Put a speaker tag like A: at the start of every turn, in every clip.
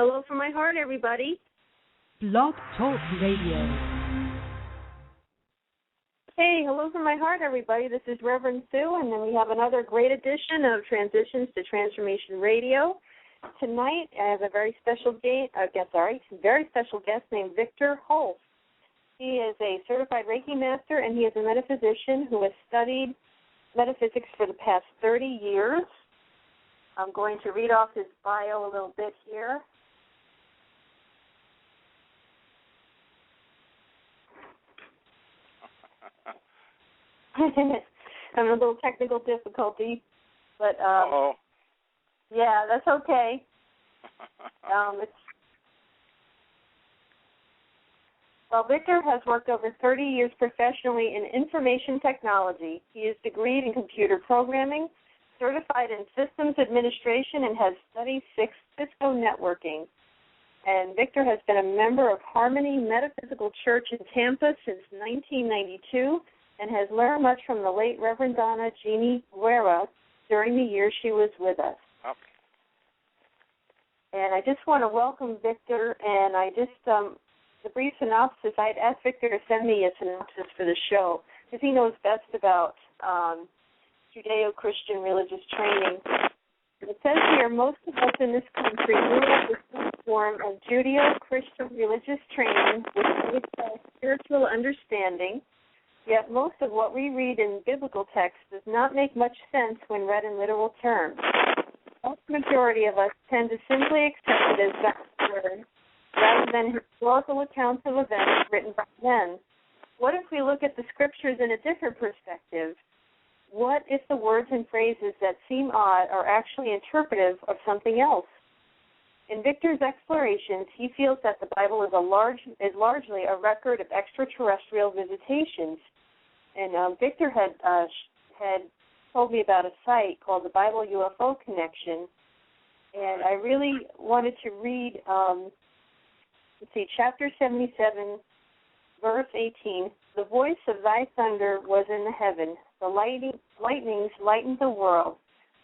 A: Hello from my heart, everybody.
B: Blog Talk Radio.
A: Hey, hello from my heart, everybody. This is Reverend Sue, and then we have another great edition of Transitions to Transformation Radio. Tonight, I have a very special guest named Victor Holst. He is a certified Reiki master, and he is a metaphysician who has studied metaphysics for the past 30 years. I'm going to read off his bio a little bit here. Having a little technical difficulty, but yeah, that's okay. Victor has worked over 30 years professionally in information technology. He is degreed in computer programming, certified in systems administration, and has studied Cisco networking. And Victor has been a member of Harmony Metaphysical Church in Tampa since 1992 and has learned much from the late Reverend Jeannie Guerra during the years she was with us.
C: Okay.
A: And I just want to welcome Victor, and I just, the brief synopsis, I had asked Victor to send me a synopsis for the show because he knows best about Judeo-Christian religious training. It says here, most of us in this country grew up with some form of Judeo-Christian religious training with spiritual understanding, yet most of what we read in biblical texts does not make much sense when read in literal terms. The vast majority of us tend to simply accept it as God's word rather than historical accounts of events written by men. What if we look at the scriptures in a different perspective? What if the words and phrases that seem odd are actually interpretive of something else? In Victor's explorations, he feels that the Bible is largely a record of extraterrestrial visitations. And Victor had told me about a site called the Bible UFO Connection, and I really wanted to read, chapter 77, verse 18. The voice of thy thunder was in the heaven. The lightnings lightened the world.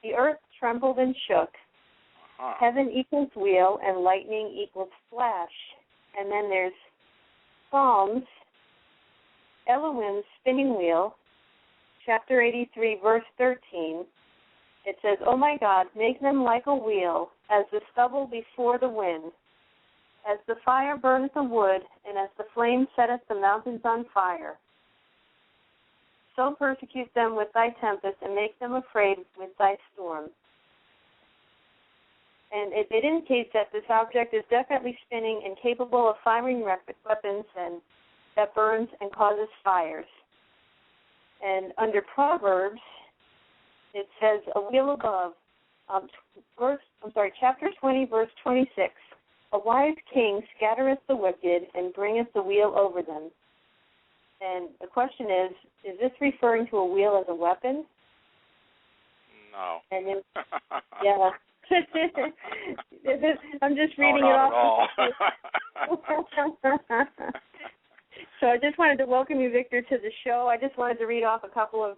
A: The earth trembled and shook. Heaven equals wheel, and lightning equals flash. And then there's Psalms, Elohim's spinning wheel, chapter 83, verse 13. It says, "O my God, make them like a wheel, as the stubble before the wind. As the fire burneth the wood, and as the flame setteth the mountains on fire. So persecute them with thy tempest, and make them afraid with thy storm." And it indicates that this object is definitely spinning and capable of firing weapons and that burns and causes fires. And under Proverbs, it says, a wheel above, chapter 20, verse 26. A wise king scattereth the wicked and bringeth the wheel over them. And the question is this referring to a wheel as a weapon?
C: No.
A: And then, yeah. I'm just reading it off. So I just wanted to welcome you, Victor, to the show. I just wanted to read off a couple of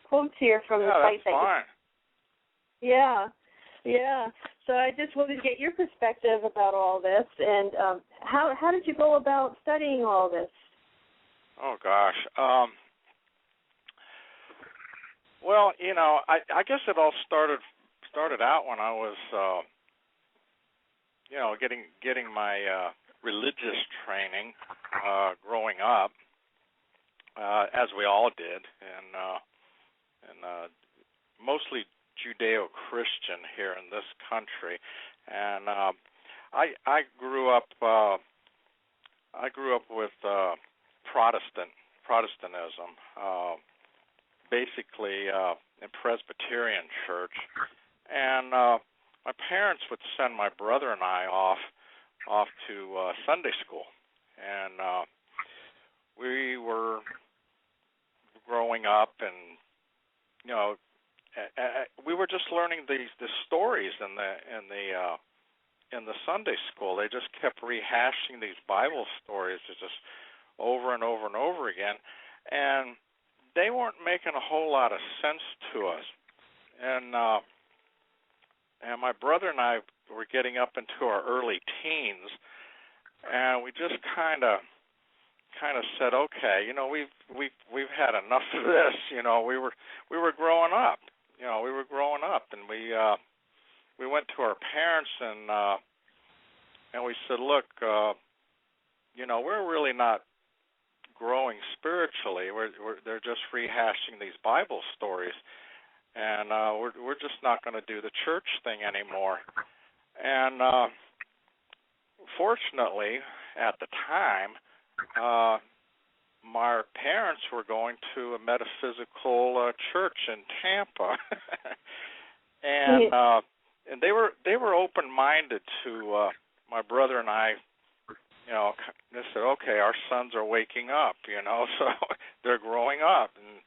A: quotes here from the site.
C: That's fine.
A: Yeah. So I just wanted to get your perspective about all this, and how did you go about studying all this?
C: Oh gosh. Well, I guess it all started out when I was, getting my religious training growing up, as we all did, and mostly Judeo-Christian here in this country, and I grew up with Protestantism, basically in Presbyterian church, and my parents would send my brother and I off to Sunday school, and we were growing up, and we were just learning the stories in the Sunday school. They just kept rehashing these Bible stories just over and over and over again, and they weren't making a whole lot of sense to us. And my brother and I were getting up into our early teens, and we just kind of said, okay, we've had enough of this. We were growing up. And we went to our parents and we said, look, we're really not growing spiritually. They're just rehashing these Bible stories, and we're just not going to do the church thing anymore. And fortunately, at the time, my parents were going to a metaphysical church in Tampa, and they were open-minded to my brother and I. They said, okay, our sons are waking up, so they're growing up, and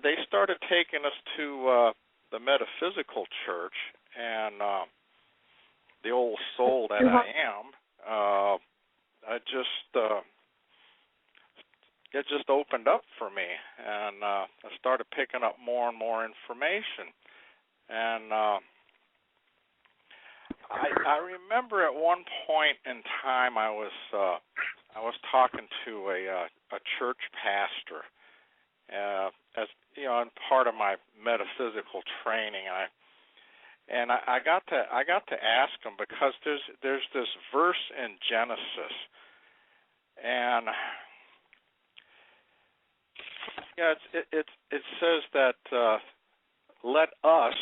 C: they started taking us to the metaphysical church, and the old soul that I am, it just opened up for me, and I started picking up more and more information. And I remember at one point in time I was talking to a church pastor, as in part of my metaphysical training, and I got to ask him, because there's this verse in Genesis, and it says that let us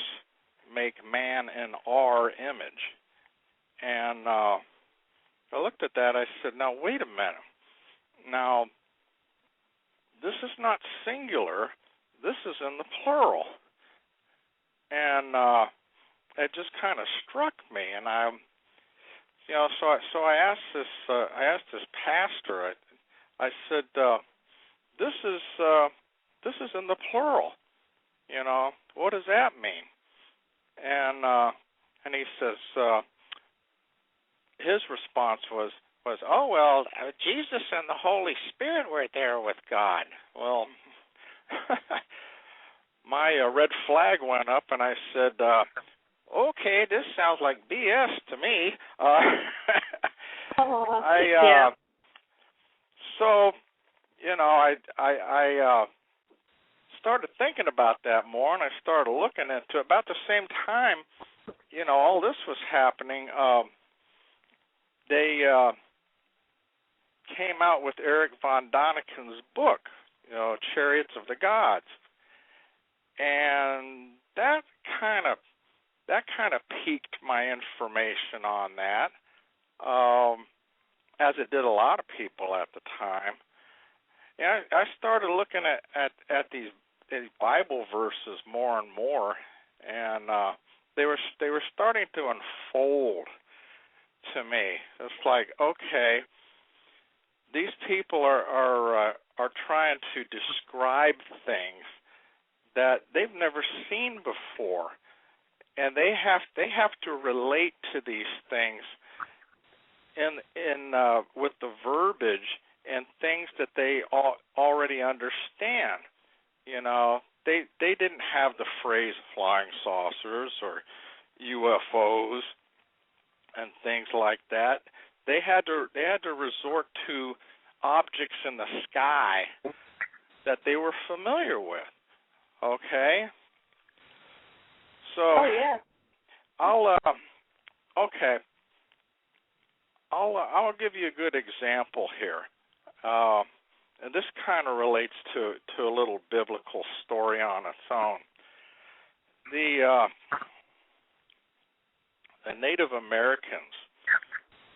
C: make man in our image. And I looked at that, I said, now wait a minute. Now, this is not singular, this is in the plural. And it just kind of struck me, and so I asked this pastor, I said, this is in the plural. What does that mean? And he says, his response was, oh, well, Jesus and the Holy Spirit were there with God. Well, my red flag went up, and I said, okay, this sounds like BS to me. So, I started thinking about that more, and I started looking into it. About the same time, all this was happening, they came out with Eric von Daniken's book, Chariots of the Gods, and that kind of piqued my information on that, as it did a lot of people at the time. And I started looking at these Bible verses more and more, and they were starting to unfold to me. It's like, okay, these people are trying to describe things that they've never seen before, and they have to relate to these things in with the verbiage and things that they already understand. They didn't have the phrase flying saucers or UFOs and things like that. They had to resort to objects in the sky that they were familiar with. Okay? So I'll give you a good example here. And this kind of relates to a little biblical story on its own. The Native Americans,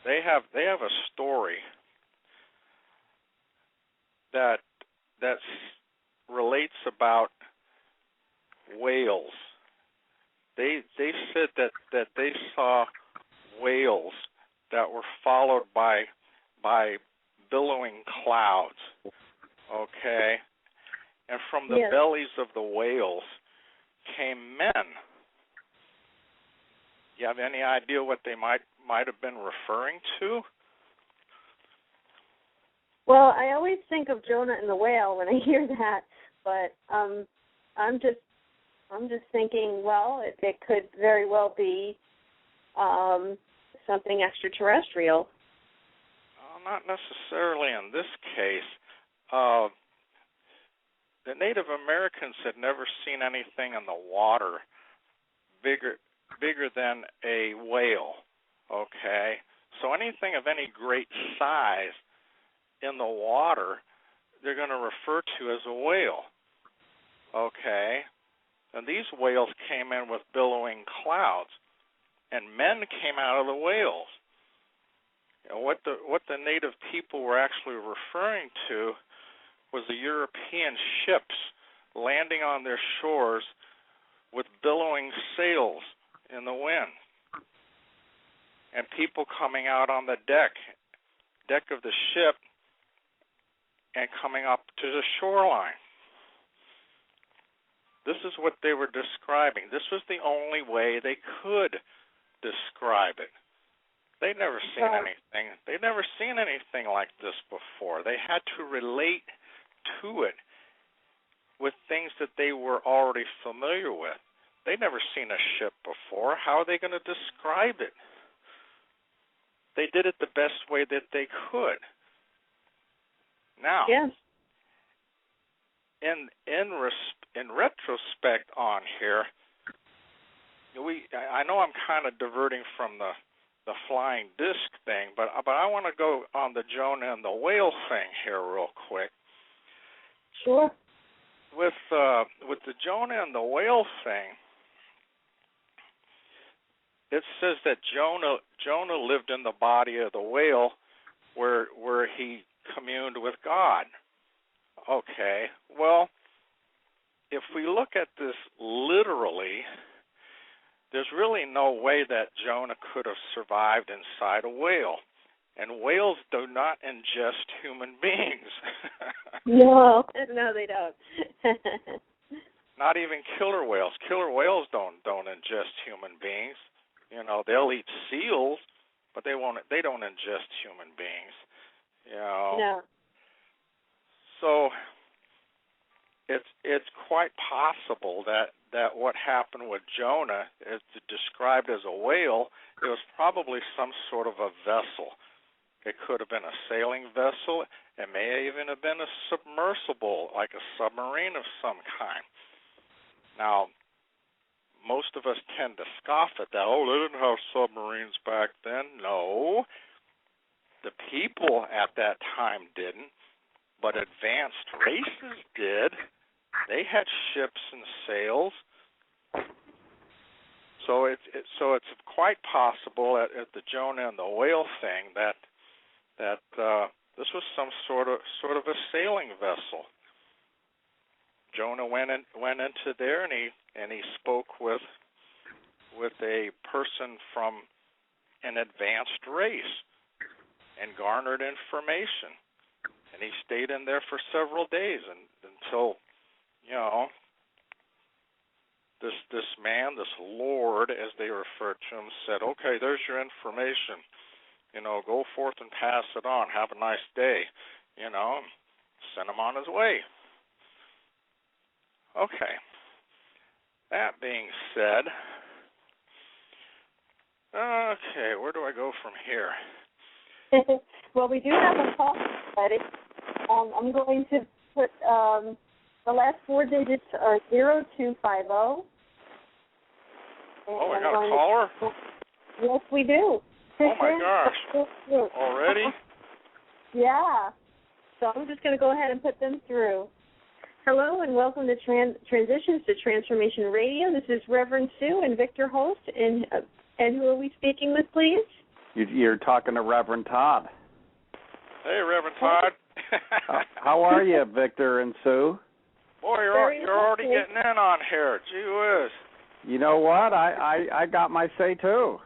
C: they have a story that relates about whales. They said that they saw whales that were followed by billowing clouds, okay? And from the bellies of the whales came men. You have any idea what they might have been referring to?
A: Well, I always think of Jonah and the whale when I hear that, but I'm just I'm just thinking, well, it could very well be something extraterrestrial.
C: Not necessarily in this case. The Native Americans had never seen anything in the water bigger than a whale, okay? So anything of any great size in the water, they're going to refer to as a whale, okay? And these whales came in with billowing clouds, and men came out of the whales. You know, what the native people were actually referring to was the European ships landing on their shores with billowing sails in the wind, and people coming out on the deck of the ship and coming up to the shoreline. This is what they were describing. This was the only way they could describe it. They'd never seen anything. They'd never seen anything like this before. They had to relate to it with things that they were already familiar with. They'd never seen a ship before. How are they going to describe it? They did it the best way that they could. Now,
A: yes.
C: in retrospect on here, I know I'm kind of diverting from the flying disc thing, but I want to go on the Jonah and the whale thing here real quick.
A: Sure.
C: With the Jonah and the whale thing, it says that Jonah lived in the body of the whale where he communed with God. Okay, well, if we look at this literally, there's really no way that Jonah could have survived inside a whale. And whales do not ingest human beings.
A: No, they don't.
C: Not even killer whales. Killer whales don't ingest human beings. You know, they'll eat seals, but they don't ingest human beings. You know.
A: No.
C: So it's quite possible that what happened with Jonah is described as a whale. It was probably some sort of a vessel. It could have been a sailing vessel. It may even have been a submersible, like a submarine of some kind. Now, most of us tend to scoff at that. Oh, they didn't have submarines back then. No. The people at that time didn't, but advanced races did. They had ships and sails. So it's quite possible at the Jonah and the whale thing that this was some sort of a sailing vessel. Jonah went into there and he spoke with a person from an advanced race and garnered information. And he stayed in there for several days until, you know, this man, this Lord, as they refer to him, said, okay, there's your information. You know, go forth and pass it on. Have a nice day. You know, send him on his way. Okay. That being said, okay, where do I go from here?
A: Well, we do have a call ready. I'm going to put the last four digits are 0250.
C: Oh, we got a caller?
A: Yes, we do.
C: Oh, my gosh. Already?
A: Yeah. So I'm just going to go ahead and put them through. Hello and welcome to Transitions to Transformation Radio. This is Reverend Sue and Victor Holst. And who are we speaking with, please?
D: You're talking to Reverend Todd.
C: Hey, Reverend Todd.
D: How are you, Victor and Sue?
C: Boy, you're already getting in on here. Gee whiz.
D: You know what? I got my say, too.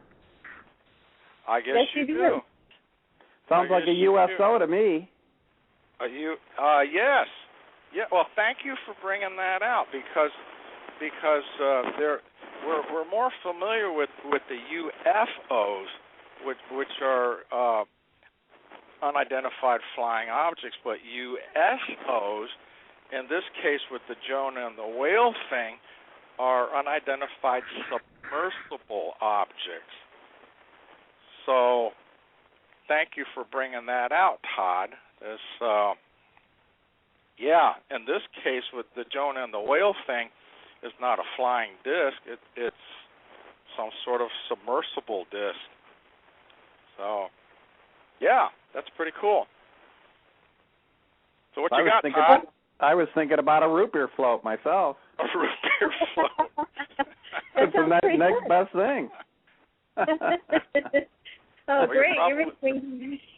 C: I guess
A: yes,
C: you do.
D: Sounds like a USO to me.
C: Yes. Yeah. Well, thank you for bringing that out because we're more familiar with the UFOs, which are unidentified flying objects, but USOs, in this case with the Jonah and the whale thing, are unidentified submersible objects. So thank you for bringing that out, Todd. In this case with the Jonah and the whale thing, it's not a flying disc. It's some sort of submersible disc. So, yeah, that's pretty cool. So what you got, Todd?
D: I was thinking about a root beer float myself.
C: A root beer float.
D: It's the next best thing.
A: Oh, great.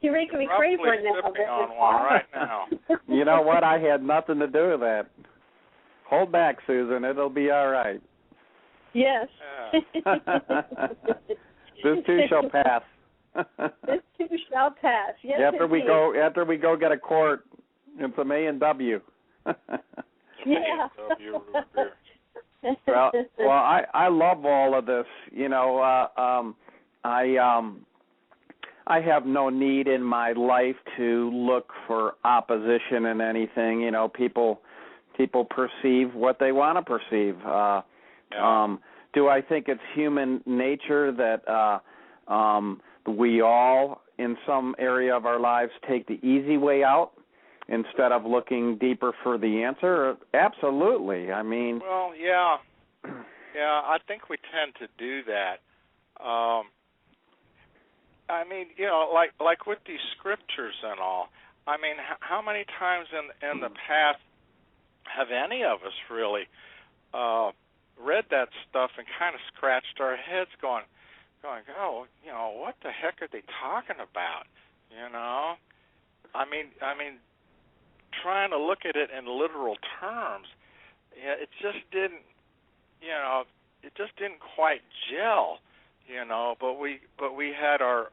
A: You're making me crave one now.
C: Sipping on one right now.
D: You know what? I had nothing to do with that. Hold back, Susan. It'll be all right.
A: Yes.
D: Yeah. This too shall pass.
A: This too shall pass. Yes.
D: After we go get a quart, it's an A&W.
A: Yeah.
D: Well, I love all of this. You know, I have no need in my life to look for opposition in anything. You know, people perceive what they want to perceive. Do I think it's human nature that we all, in some area of our lives, take the easy way out instead of looking deeper for the answer? Absolutely. I mean...
C: Well, yeah. Yeah, I think we tend to do that. I mean, you know, like with these scriptures and all, I mean, how many times in the past have any of us really read that stuff and kind of scratched our heads going, oh, you know, what the heck are they talking about? You know? I mean, trying to look at it in literal terms, it just didn't, you know, it just didn't quite gel, you know. But we had our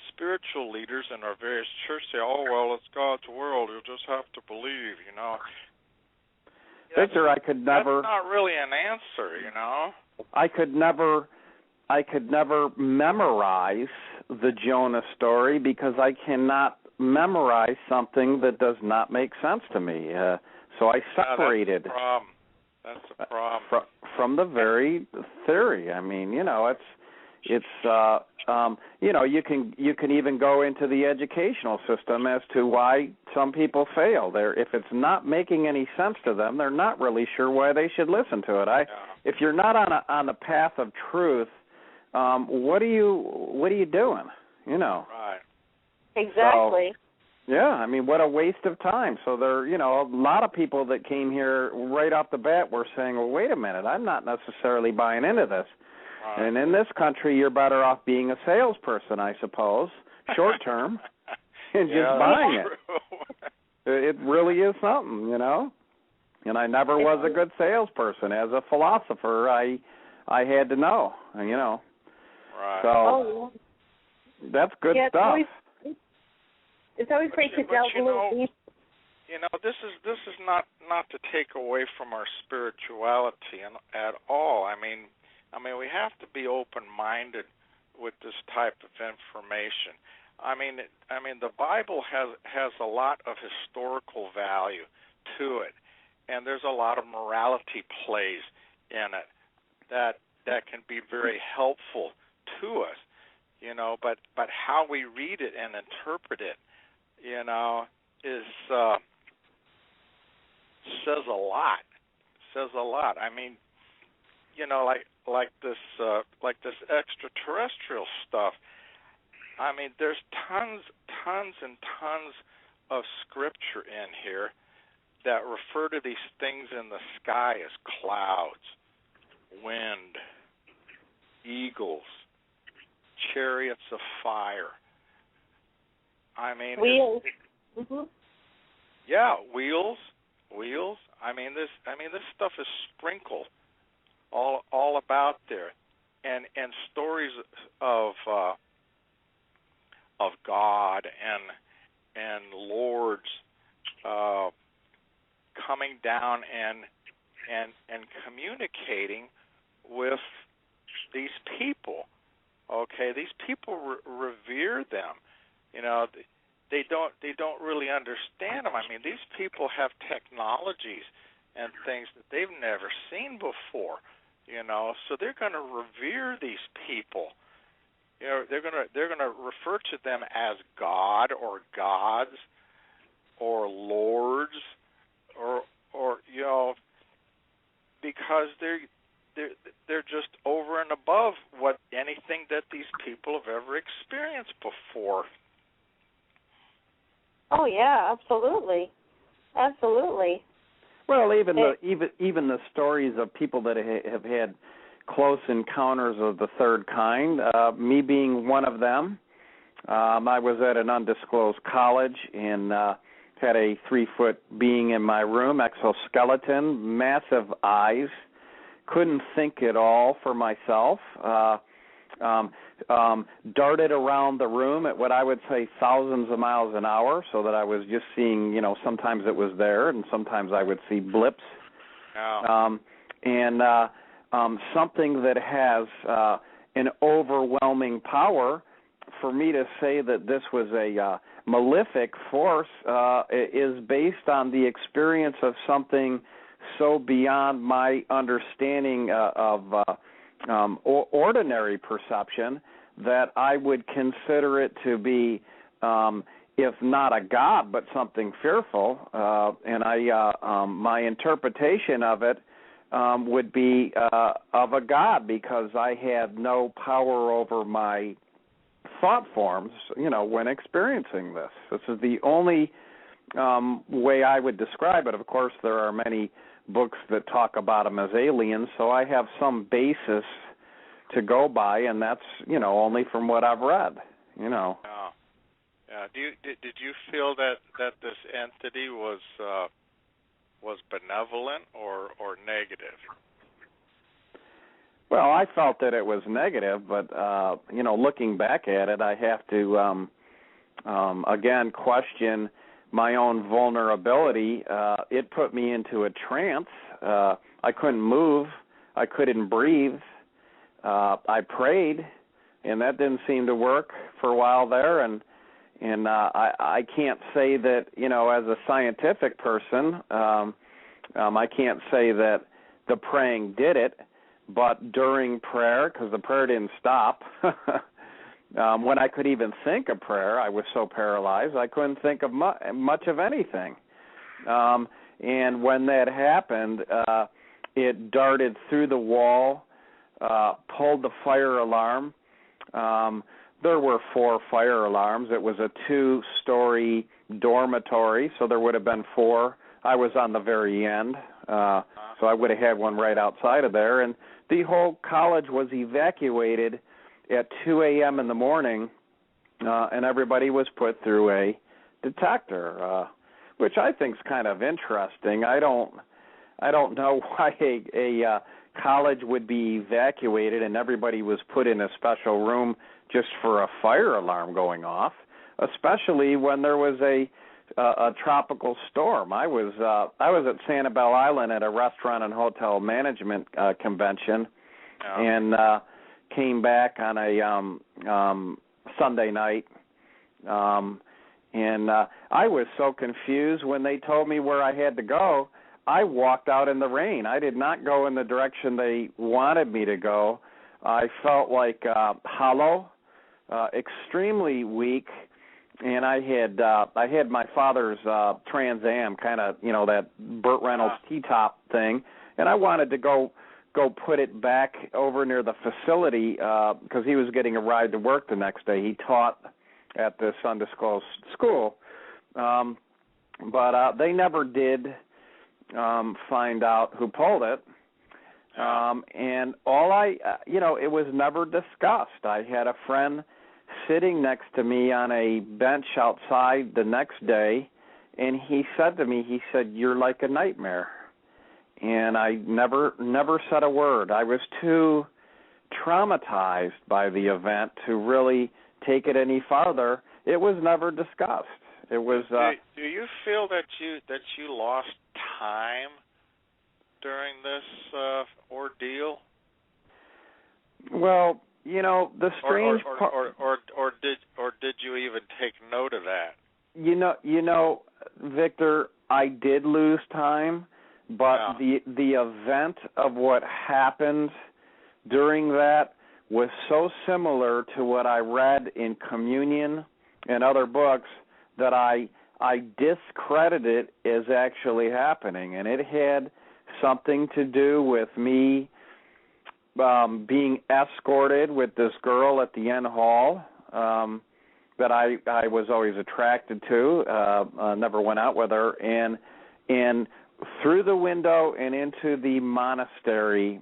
C: spiritual leaders in our various churches say, oh, well, it's God's world, you'll just have to believe, you know.
D: Victor, I could never...
C: That's not really an answer, you know.
D: I could never memorize the Jonah story because I cannot memorize something that does not make sense to me. So I separated.
C: That's the problem.
D: From the very theory. I mean, you know, it's you know, you can even go into the educational system as to why some people fail. If it's not making any sense to them, they're not really sure why they should listen to it. If you're not on the path of truth, what are you doing? You know.
C: Right.
A: Exactly.
D: So, yeah, I mean, what a waste of time. So there, you know, a lot of people that came here right off the bat were saying, well, wait a minute, I'm not necessarily buying into this. Right. And in this country, you're better off being a salesperson, I suppose, short term, and just buying it. It really is something, you know. And I never was a good salesperson. As a philosopher, I had to know, you know.
C: Right.
D: So that's good stuff.
A: It's always great to delve a little deep.
C: You know, this is not to take away from our spirituality at all. I mean, we have to be open-minded with this type of information. I mean, the Bible has a lot of historical value to it, and there's a lot of morality plays in it that can be very helpful to us, you know. But how we read it and interpret it, you know, says a lot. Says a lot. I mean, you know, like this extraterrestrial stuff. I mean, there's tons and tons of scripture in here that refer to these things in the sky as clouds, wind, eagles, chariots of fire. I mean,
A: wheels.
C: Yeah, wheels. I mean, this stuff is sprinkled all about there, and stories of God and lords coming down and communicating with these people. Okay, these people revere them. You know, they don't really understand them. I mean, these people have technologies and things that they've never seen before, So they're going to revere these people. They're going to refer to them as God or gods or lords or because they're just over and above what anything that these people have ever experienced before.
A: Oh yeah, absolutely.
D: Well, even the stories of people that have had close encounters of the third kind, me being one of them. I was at an undisclosed college and had a 3-foot being in my room, exoskeleton, massive eyes, couldn't think at all for myself, darted around the room at what I would say thousands of miles an hour, so that I was just seeing, sometimes it was there and sometimes I would see blips.
C: Oh.
D: Something that has an overwhelming power. For me to say that this was a malefic force is based on the experience of something so beyond my understanding of ordinary perception that I would consider it to be, if not a god, but something fearful. My interpretation of it would be of a god, because I had no power over my thought forms, when experiencing this. This is the only way I would describe it. Of course, there are many books that talk about them as aliens, so I have some basis to go by, and that's, only from what I've read,
C: Yeah. Did you feel that this entity was benevolent or negative?
D: Well, I felt that it was negative, but, looking back at it, I have to, again, question my own vulnerability. It put me into a trance. I couldn't move. I couldn't breathe. I prayed, and that didn't seem to work for a while there. And I can't say that, as a scientific person, I can't say that the praying did it. But during prayer, because the prayer didn't stop, when I could even think of prayer, I was so paralyzed I couldn't think of much of anything. And when that happened, it darted through the wall, pulled the fire alarm. There were 4 fire alarms. It was a 2-story dormitory, so there would have been 4. I was on the very end, so I would have had one right outside of there. And the whole college was evacuated at 2 a.m. in the morning, and everybody was put through a detector, which I think is kind of interesting. I don't know why a college would be evacuated and everybody was put in a special room just for a fire alarm going off, especially when there was a tropical storm. I was at Sanibel Island at a restaurant and hotel management convention, and came back on a Sunday night, and I was so confused when they told me where I had to go. I walked out in the rain. I did not go in the direction they wanted me to go. I felt like hollow, extremely weak. And I had my father's Trans Am, kind of, that Burt Reynolds T-top thing, and I wanted to go put it back over near the facility because he was getting a ride to work the next day. He taught at this undisclosed school, but they never did find out who pulled it. And it was never discussed. I had a friend sitting next to me on a bench outside the next day, and he said to me, "You're like a nightmare." And I never said a word. I was too traumatized by the event to really take it any farther. It was never discussed. It was.
C: Do you feel that you lost time during this ordeal?
D: Well, the strange part,
C: or did you even take note of that?
D: Victor, I did lose time, but the event of what happened during that was so similar to what I read in Communion and other books that I discredit it as actually happening, and it had something to do with me being escorted with this girl at the Inn Hall that I was always attracted to. Never went out with her, and through the window and into the monastery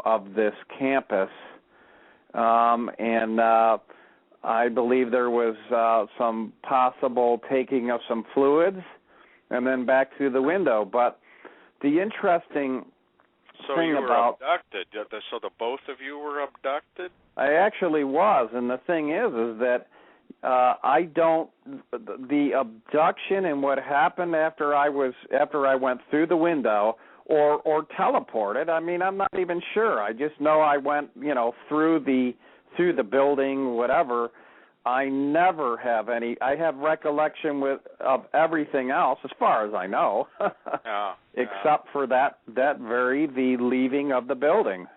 D: of this campus, and I believe there was some possible taking of some fluids, and then back through the window. But the interesting thing about
C: abducted. So the both of you were abducted?
D: I actually was, and the thing is that the abduction and what happened after I went through the window or teleported. I mean, I'm not even sure. I just know I went, through the building, whatever. I never have any. I have recollection of everything else, as far as I know, except for the leaving of the building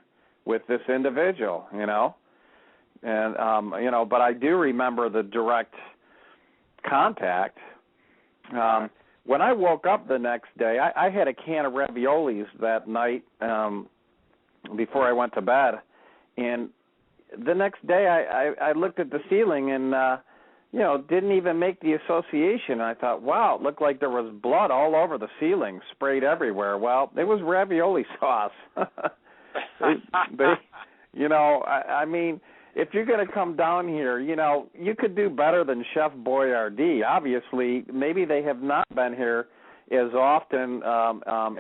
D: with this individual, and but I do remember the direct contact. When I woke up the next day, I had a can of raviolis that night before I went to bed, and the next day I looked at the ceiling and didn't even make the association. I thought, wow, it looked like there was blood all over the ceiling, sprayed everywhere. Well, it was ravioli sauce. I mean, if you're going to come down here, you could do better than Chef Boyardee. Obviously, maybe they have not been here as often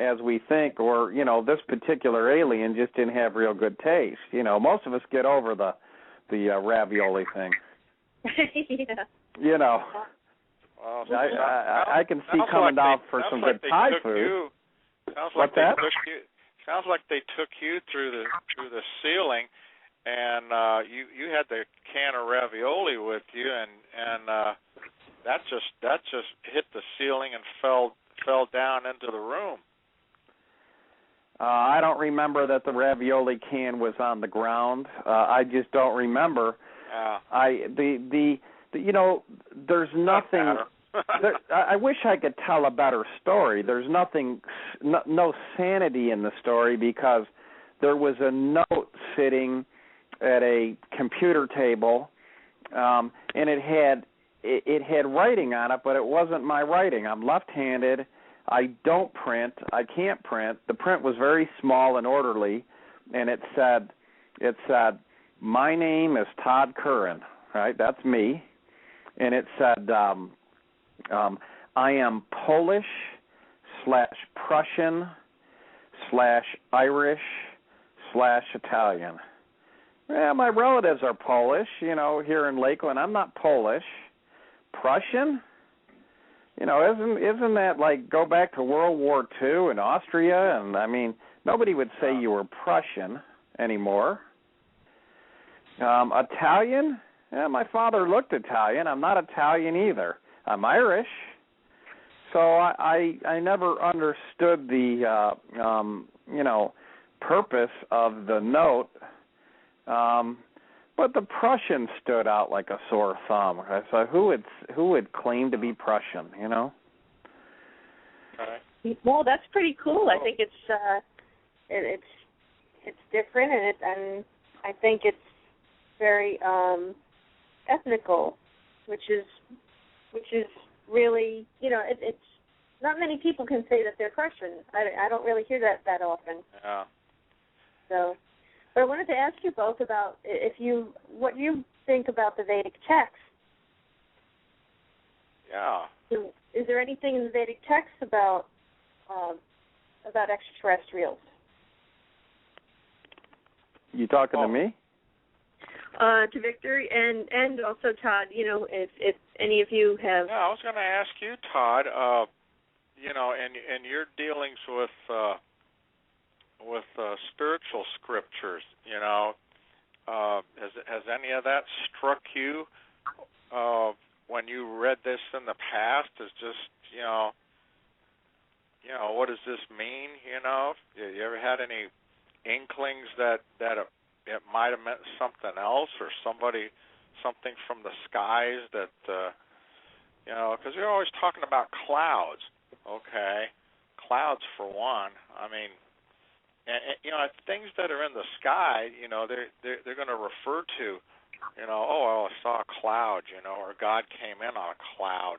D: as we think, or, this particular alien just didn't have real good taste. Most of us get over the ravioli thing.
A: Yeah.
C: Well,
D: I can see coming down for some good Thai food.
C: Sounds like they took you through the ceiling, and you had the can of ravioli with you, and that just hit the ceiling and fell down into the room.
D: I don't remember that the ravioli can was on the ground. I just don't remember. There's nothing. I wish I could tell a better story. There's no sanity in the story, because there was a note sitting at a computer table, and it had writing on it, but it wasn't my writing. I'm left-handed. I don't print. I can't print. The print was very small and orderly, and it said, "My name is Todd Curran." Right, that's me, and it said, "I am Polish/Prussian/Irish/Italian." Yeah, my relatives are Polish, here in Lakeland. I'm not Polish. Prussian? Isn't that like go back to World War II in Austria? And I mean, nobody would say you were Prussian anymore. Italian? Yeah, my father looked Italian. I'm not Italian either. I'm Irish. So I never understood the purpose of the note. But the Prussian stood out like a sore thumb. So who would claim to be Prussian?
A: Well, that's pretty cool. I think it's different, and I think it's very ethnical, which is really, it's not many people can say that they're Prussian. I don't really hear that often.
C: Yeah. So.
A: But I wanted to ask you both about what you think about the Vedic text.
C: Yeah.
A: Is there anything in the Vedic text about extraterrestrials?
D: You talking to me?
A: To Victor and also Todd. If any of you have.
C: Yeah, I was going to ask you, Todd. And your dealings with spiritual scriptures, has any of that struck you when you read this in the past as just, what does this mean? You ever had any inklings that it might have meant something else, or something from the skies that, because you're always talking about clouds. Okay, clouds for one. I mean, and things that are in the sky, they're going to refer to, I saw a cloud, or God came in on a cloud.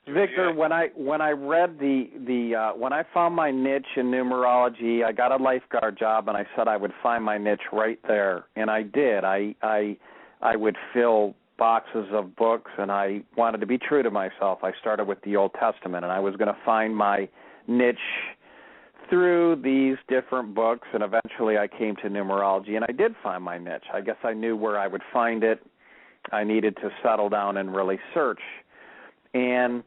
D: Victor, when I read when I found my niche in numerology, I got a lifeguard job, and I said I would find my niche right there, and I did. I would fill boxes of books, and I wanted to be true to myself. I started with the Old Testament, and I was going to find my niche through these different books, and eventually I came to numerology, and I did find my niche. I guess I knew where I would find it. I needed to settle down and really search. And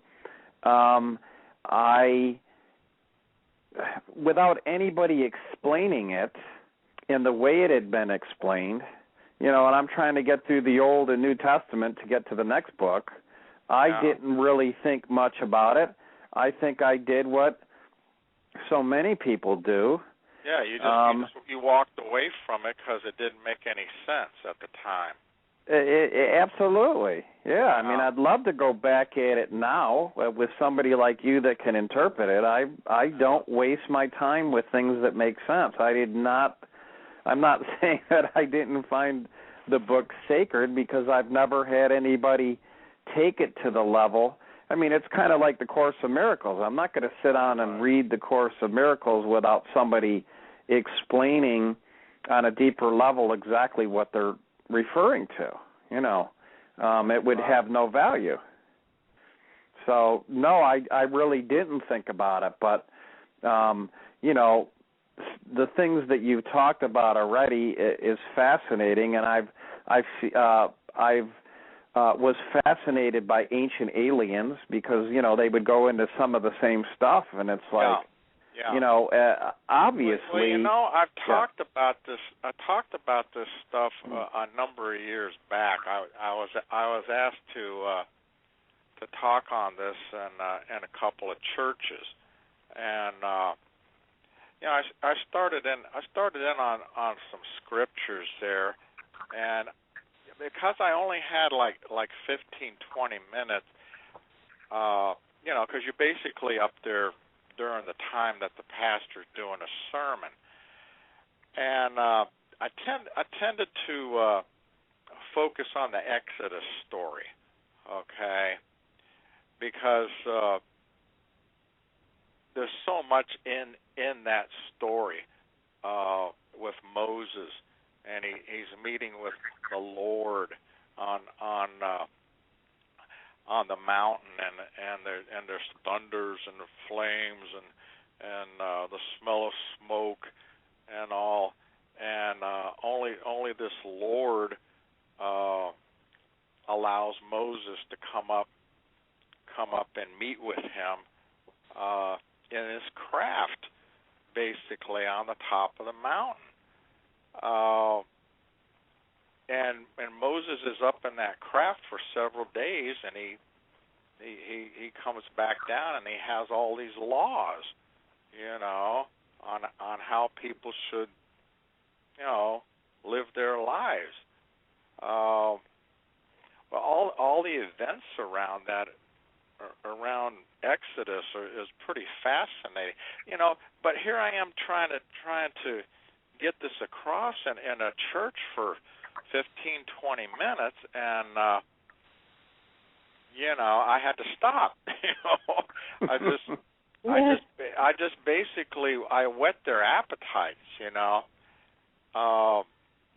D: without anybody explaining it in the way it had been explained, and I'm trying to get through the Old and New Testament to get to the next book, I didn't really think much about it. I think I did what so many people do.
C: Yeah, you walked away from it because it didn't make any sense at the time.
D: Absolutely. Yeah, I mean, I'd love to go back at it now with somebody like you that can interpret it. I don't waste my time with things that make sense. I'm not saying that I didn't find the book sacred, because I've never had anybody take it to the level. I mean, it's kind of like the Course of Miracles. I'm not going to sit down and read the Course of Miracles without somebody explaining on a deeper level exactly what they're referring to. It would have no value. So, no, I really didn't think about it. But, the things that you've talked about already is fascinating, and I was fascinated by ancient aliens, because
C: they
D: would go into some of the same stuff, and it's like, obviously.
C: Well, I've talked about this. I talked about this stuff a number of years back. I was asked to talk on this in a couple of churches, and I started in on some scriptures there, and because I only had like 15, 20 minutes, because you're basically up there during the time that the pastor's doing a sermon, and I tended to focus on the Exodus story, okay, because there's so much in that story with Moses, and he's meeting with the Lord on the mountain, and there's thunders and the flames and the smell of smoke and all, and only this Lord allows Moses to come up and meet with him in his craft, basically on the top of the mountain. And Moses is up in that craft for several days, and he comes back down, and he has all these laws, on how people should, live their lives. Well, all the events around that, around Exodus, is pretty fascinating, But here I am trying to get this across in a church for 15, 20 minutes, and I had to stop. I just basically whet their appetites.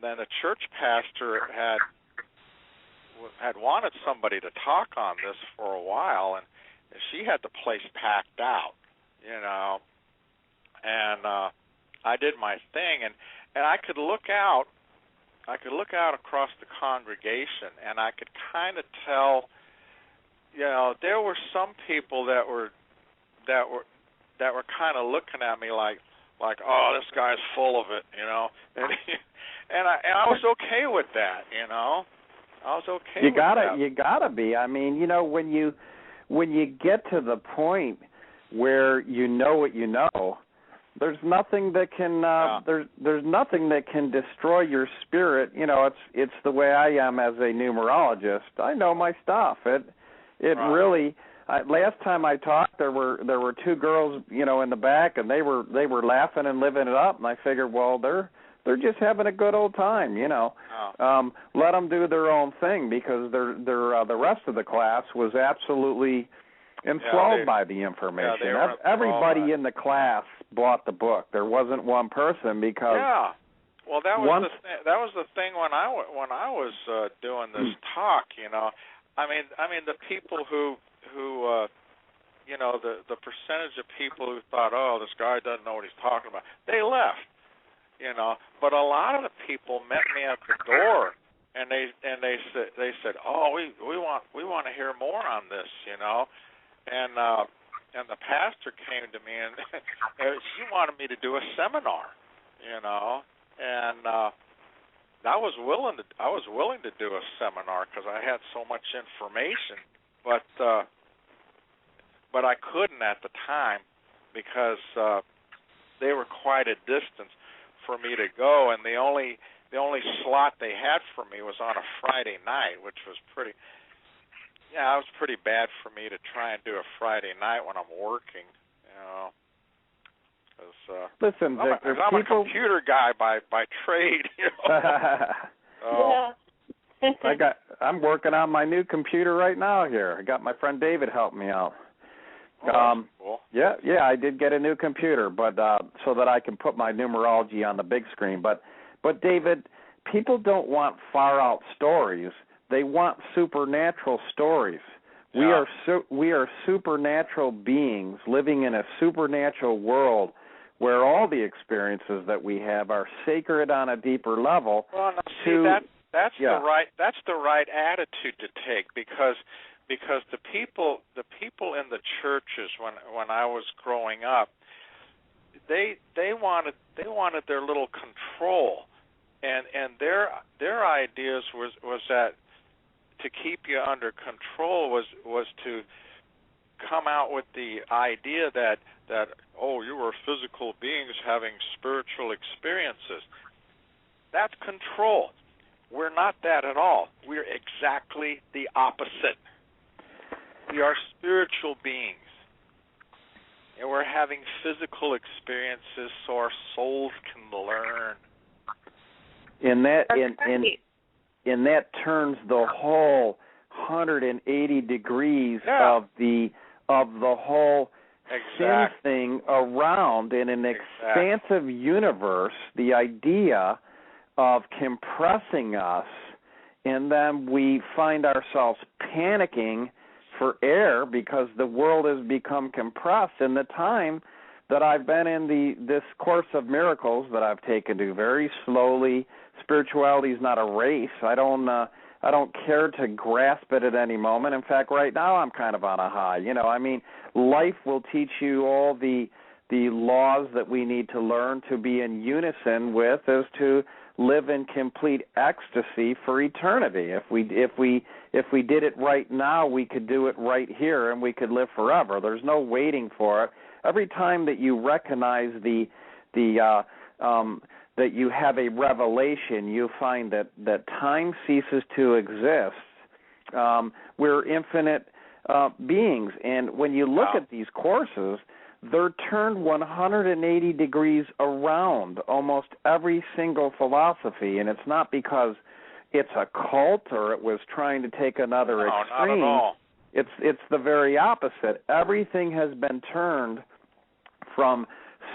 C: Then the church pastor had wanted somebody to talk on this for a while, and she had the place packed out. And I did my thing, and I could look out. I could look out across the congregation, and I could kind of tell, there were some people that were kind of looking at me like, oh, this guy's full of it, and I was okay with that, I was okay with that.
D: You gotta be. I mean, when you get to the point where you know what you know, there's nothing that can there's nothing that can destroy your spirit. You know, it's the way I am as a numerologist. I know my stuff. It really. Last time I talked, there were two girls, you know, in the back, and they were laughing and living it up. And I figured, well, they're just having a good old time, you know.
C: Oh.
D: Let them do their own thing, because the rest of the class was absolutely enthralled by the information. Everybody in the class bought the book. There wasn't one person, because
C: well, that was the thing when I was doing this talk, you know. I mean the people who you know, the percentage of people who thought, oh, this guy doesn't know what he's talking about, they left, you know. But a lot of the people met me at the door, and they said, oh, we want to hear more on this, you know. And the pastor came to me, and she wanted me to do a seminar, you know. And I was willing to do a seminar because I had so much information, but I couldn't at the time, because they were quite a distance for me to go, and the only slot they had for me was on a Friday night, which was pretty bad for me to try and do a Friday night when I'm working, you know.
D: Listen, Victor,
C: I'm a computer guy by trade, you know.
D: I'm working on my new computer right now here. I got my friend David helping me out.
C: Oh, cool.
D: Yeah, I did get a new computer, but so that I can put my numerology on the big screen. But David, people don't want far out stories. They want supernatural stories.
C: Yeah.
D: We are supernatural beings living in a supernatural world where all the experiences that we have are sacred on a deeper level.
C: Well, that's the right attitude to take, because the people in the churches when I was growing up, they wanted their little control, and their ideas was that to keep you under control was to come out with the idea that oh, you were physical beings having spiritual experiences. That's control. We're not that at all. We're exactly the opposite. We are spiritual beings, and we're having physical experiences so our souls can learn.
D: And that turns the whole 180 degrees of the whole sin thing around. In an expansive universe, the idea of compressing us, and then we find ourselves panicking for air because the world has become compressed. In the time that I've been in this course of miracles that I've taken to very slowly, spirituality is not a race. I don't care to grasp it at any moment. In fact, right now I'm kind of on a high. You know, I mean, life will teach you all the laws that we need to learn to be in unison with, is to live in complete ecstasy for eternity. If we did it right now, we could do it right here, and we could live forever. There's no waiting for it. Every time that you recognize that you have a revelation, you find that time ceases to exist. We're infinite beings, and when you look at these courses, they're turned 180 degrees around almost every single philosophy, and it's not because it's a cult or it was trying to take another extreme.
C: Not at all.
D: It's the very opposite. Everything has been turned from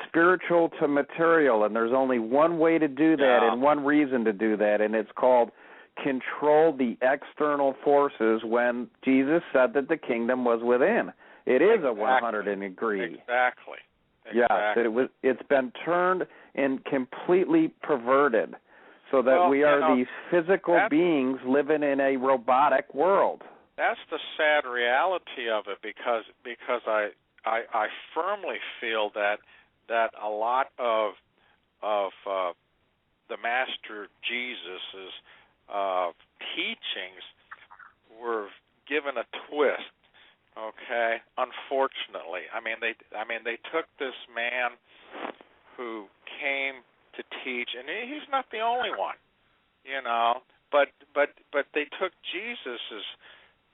D: spiritual to material, and there's only one way to do that and one reason to do that, and it's called control the external forces, when Jesus said that the kingdom was within. It is a 180 degree.
C: Exactly.
D: Yes, it's been turned and completely perverted, so that we are these physical beings living in a robotic world.
C: That's the sad reality of it, because I firmly feel that a lot of the Master Jesus's teachings were given a twist. Okay, unfortunately. unfortunately. I mean they took this man who came to teach, and he's not the only one, you know. But they took Jesus's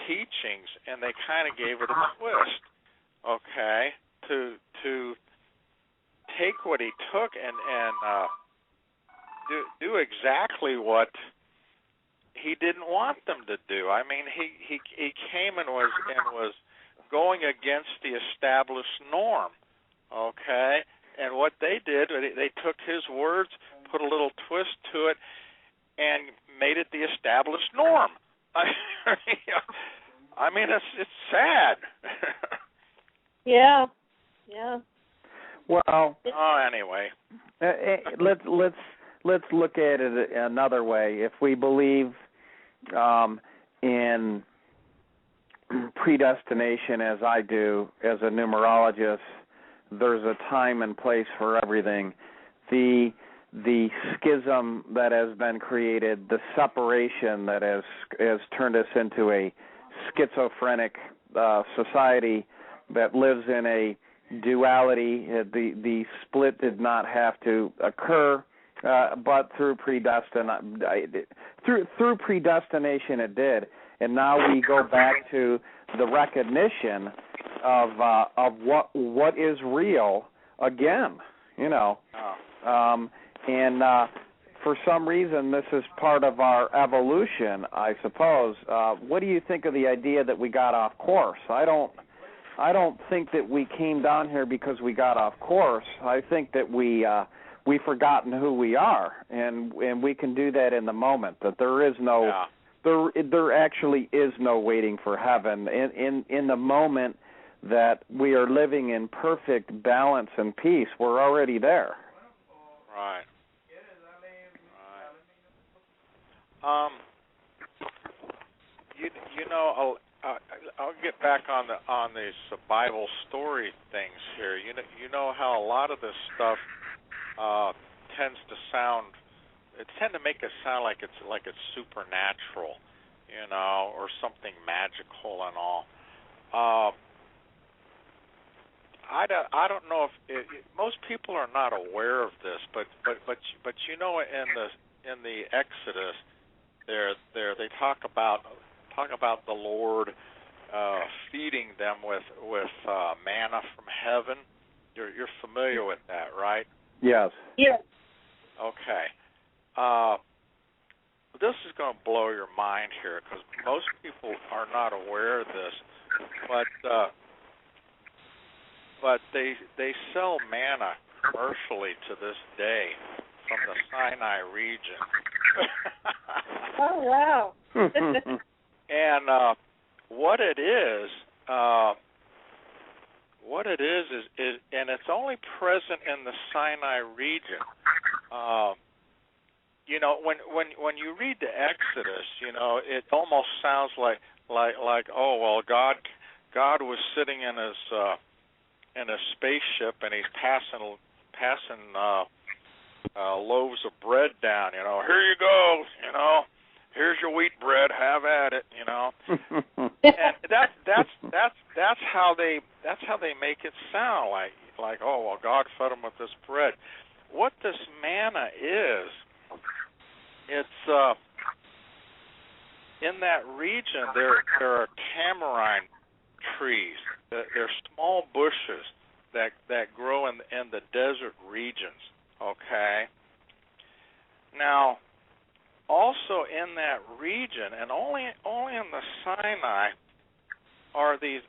C: teachings and they kind of gave it a twist, okay? To take what he took and do exactly what he didn't want them to do. I mean, he came and was going against the established norm, okay? And what they did, they took his words, put a little twist to it, and made it the established norm. I mean, it's sad.
A: Yeah.
D: Well.
C: Anyway.
D: Let's look at it another way. If we believe in predestination, as I do, as a numerologist, there's a time and place for everything. The schism that has been created, the separation that has turned us into a schizophrenic society that lives in a duality. The split did not have to occur, but through predestination it did. And now we go back to the recognition of what is real again, you know. And for some reason, this is part of our evolution, I suppose. What do you think of the idea that we got off course? I don't think that we came down here because we got off course. I think that we've forgotten who we are, and we can do that in the moment. That there is no, there actually is no waiting for heaven. In the moment that we are living in perfect balance and peace, we're already there.
C: Right. You know, I'll get back on these Bible story things here. You know how a lot of this stuff tends to make it sound like it's supernatural, you know, or something magical and all. I don't know if most people are not aware of this, but you know, in the Exodus, they talk about the Lord feeding them with manna from heaven. You're familiar with that, right?
D: Yes.
A: Yes.
C: Okay. This is going to blow your mind here because most people are not aware of this, but they sell manna commercially to this day from the Sinai region.
A: Oh, wow.
C: And what it is, and it's only present in the Sinai region. You know, when you read the Exodus, you know, it almost sounds like oh well, God was sitting in his spaceship and he's passing loaves of bread down. You know, here you go. You know, here's your wheat bread. Have at it. You know, and that's how they make it sound like oh well, God fed them with this bread. What this manna is, it's in that region. There are tamarind trees. They're small bushes that grow in the desert regions. Okay. Now, also in that region, and only in the Sinai, are these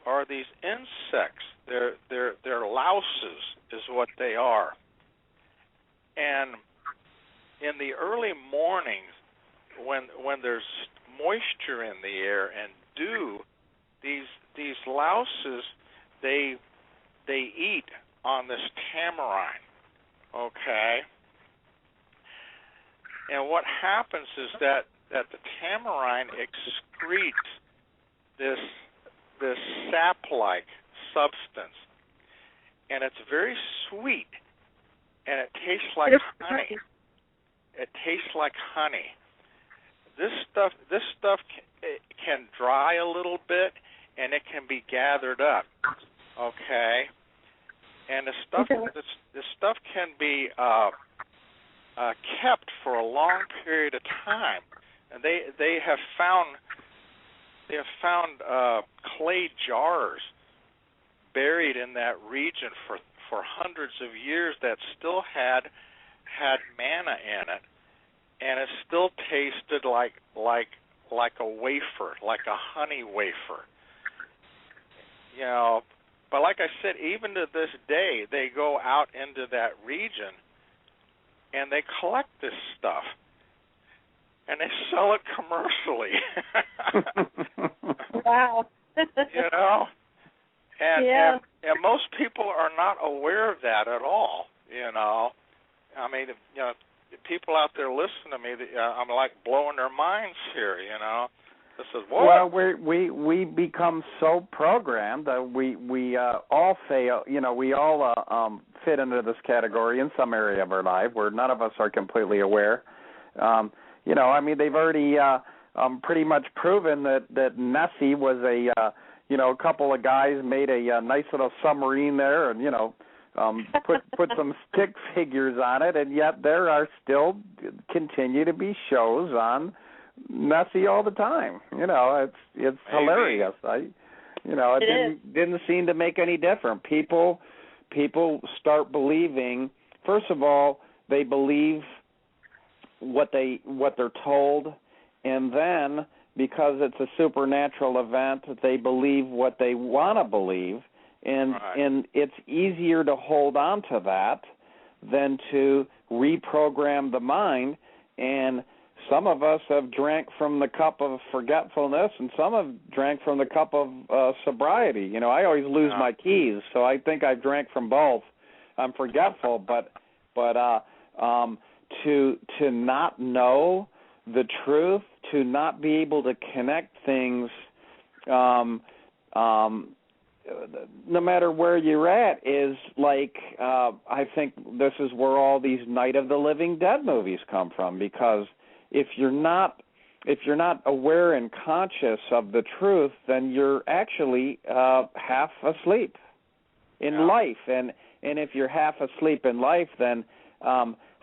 C: insects. They're louses, is what they are. And in the early mornings, when there's moisture in the air and dew, these louses they eat on this tamarind. Okay. And what happens is that the tamarind excretes this sap-like substance, and it's very sweet, and it tastes like honey. It tastes like honey. This stuff can dry a little bit, and it can be gathered up. Okay, and the stuff can be kept for a long period of time, and they have found clay jars buried in that region for hundreds of years that still had manna in it, and it still tasted like a wafer, like a honey wafer. You know, but like I said, even to this day, they go out into that region and they collect this stuff, and they sell it commercially.
A: Wow.
C: You know, and most people are not aware of that at all. You know, I mean, you know, people out there listening to me, I'm like blowing their minds here. You know, this is what.
D: Well, we become so programmed that we all fail. You know, we all fit into this category in some area of our life where none of us are completely aware. You know, I mean, they've already pretty much proven that Nessie was a couple of guys made a nice little submarine there, and put some stick figures on it, and yet there are still continue to be shows on Nessie all the time. You know, it's hilarious. It didn't seem to make any difference. People start believing. First of all, they believe what they're told, and then because it's a supernatural event, they believe what they want to believe, and it's easier to hold on to that than to reprogram the mind. And some of us have drank from the cup of forgetfulness, and some have drank from the cup of sobriety. You know, I always lose my keys, so I think I've drank from both. I'm forgetful, but to not know the truth, to not be able to connect things, no matter where you're at, is like I think this is where all these Night of the Living Dead movies come from, because if you're not aware and conscious of the truth, then you're actually half asleep in life, and if you're half asleep in life, then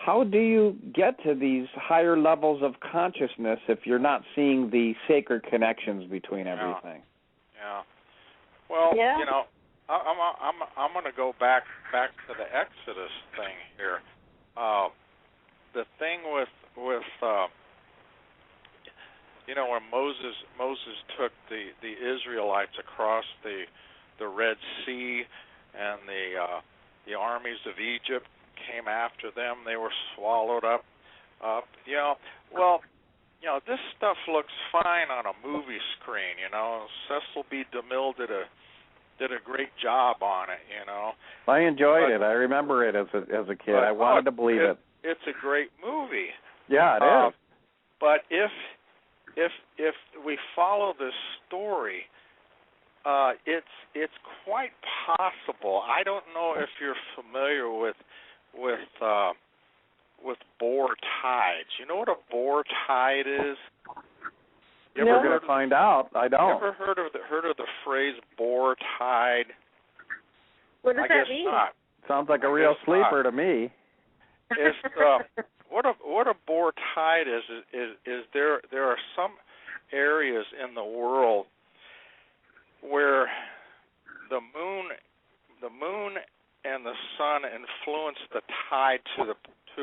D: how do you get to these higher levels of consciousness if you're not seeing the sacred connections between everything?
C: Yeah. Well, you know, I'm going to go back to the Exodus thing here. The thing with when Moses took the Israelites across the Red Sea, and the armies of Egypt came after them. They were swallowed up. This stuff looks fine on a movie screen. You know, Cecil B. DeMille did a great job on it. You know,
D: I enjoyed it. I remember it as a kid. I wanted to believe it.
C: It's a great movie.
D: Yeah, it is.
C: But if we follow this story, it's quite possible. I don't know if you're familiar with boar tides. You know what a boar tide is?
D: We're going to find out. I don't.
C: You ever heard of the phrase boar tide?
A: What does that mean?
C: Not.
D: Sounds like a real sleeper to me.
C: It's what a boar tide is there are some areas in the world where the moon and the sun influence the tide to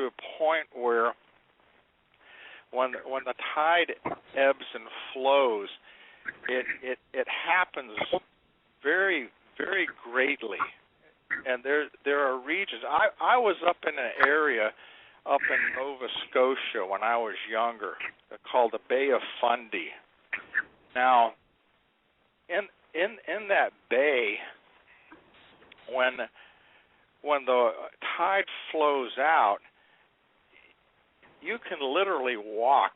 C: a point where when the tide ebbs and flows, it happens very, very greatly. And there are regions. I was up in an area up in Nova Scotia when I was younger, called the Bay of Fundy. Now, in that bay, when the tide flows out, you can literally walk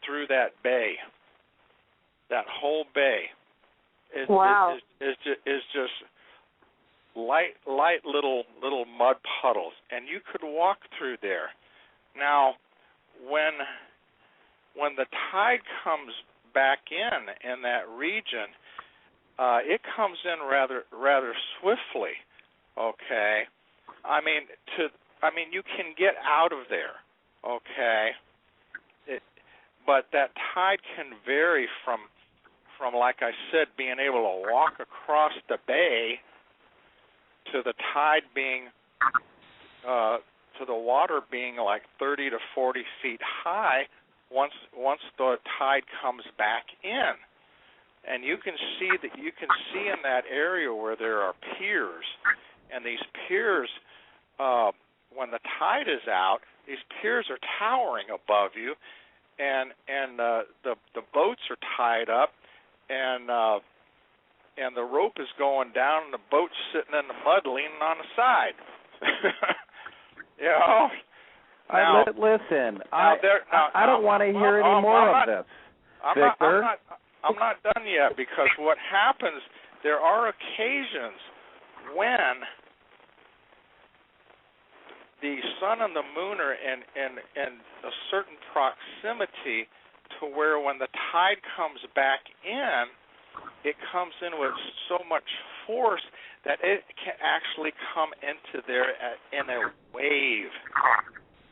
C: through that bay. That whole bay is just light little mud puddles, and you could walk through there. Now, when the tide comes back in that region, it comes in rather swiftly. Okay, I mean you can get out of there. Okay, but that tide can vary from like I said, being able to walk across the bay to the tide being to the water being like 30 to 40 feet high once the tide comes back in. And you can see in that area where there are piers, and these piers, when the tide is out, these piers are towering above you, and the boats are tied up, and the rope is going down, and the boat's sitting in the mud, leaning on the side. You know. Now,
D: listen, I don't want to hear any more of this, Victor.
C: I'm not done yet, because what happens, there are occasions when the sun and the moon are in a certain proximity to where when the tide comes back in, it comes in with so much force that it can actually come into there in a wave.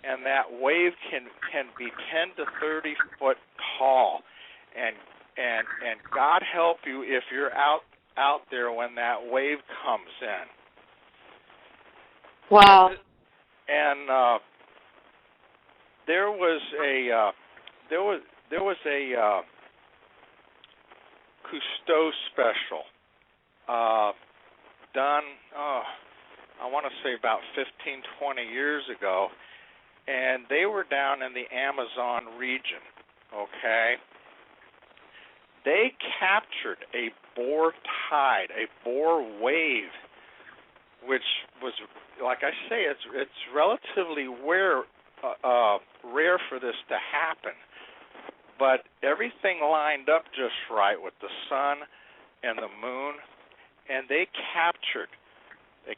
C: And that wave can be 10 to 30 foot tall. And God help you if you're out there when that wave comes in.
A: Wow.
C: And there was a Cousteau special done, I want to say about 15, 20 years ago, and they were down in the Amazon region, okay? They captured a Boer tide, a Boer wave, which was, like I say, it's relatively rare for this to happen. But everything lined up just right with the sun and the moon, and they captured a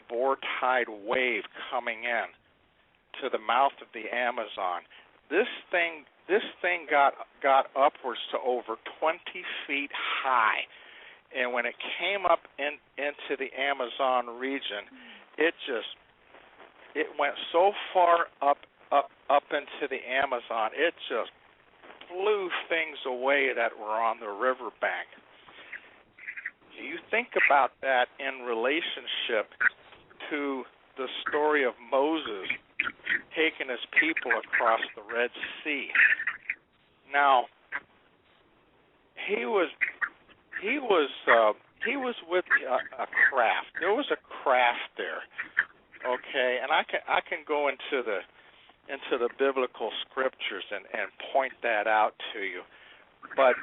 C: Boer tide wave coming in to the mouth of the Amazon. This thing got upwards to over 20 feet high, and when it came up into the Amazon region, it went so far up into the Amazon, it just blew things away that were on the riverbank. You think about that in relationship to the story of Moses taking his people across the Red Sea. Now, he was with a craft. There was a craft there, okay, and I can go into the biblical scriptures and point that out to you, but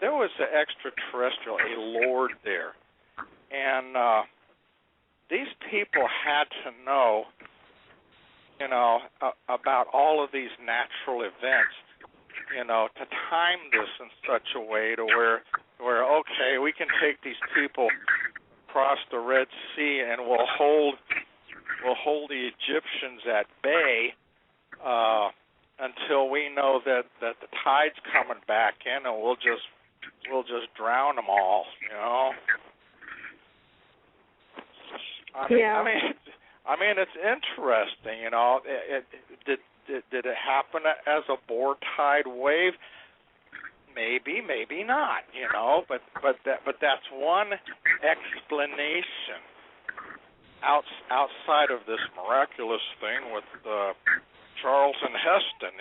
C: there was an extraterrestrial, a lord there, and these people had to know, about all of these natural events, to time this in such a way to where okay, we can take these people across the Red Sea and we'll hold the Egyptians at bay until we know that the tide's coming back in, and we'll just drown them all, I mean, it's interesting, Did it happen as a Boer tide wave? Maybe, maybe not, But that's one explanation outside of this miraculous thing with Charles and Heston,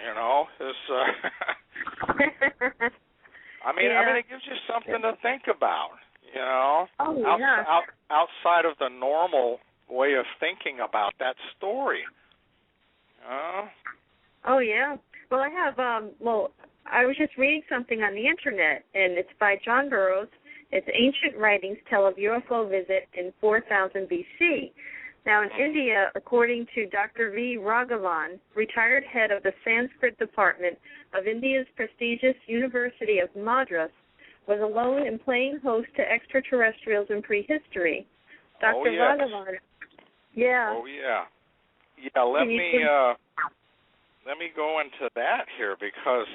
C: I mean, it gives you something to think about,
A: Oh, yeah.
C: outside of the normal way of thinking about that story.
A: Oh, yeah. Well, I have, I was just reading something on the Internet, and it's by John Burroughs. It's Ancient Writings Tell of UFO Visit in 4000 B.C. Now, in India, according to Dr. V. Raghavan, retired head of the Sanskrit Department of India's prestigious University of Madras, was alone and playing host to extraterrestrials in prehistory. Dr. Raghavan. Yeah.
C: Oh, yeah. Yeah, let me go into that here, because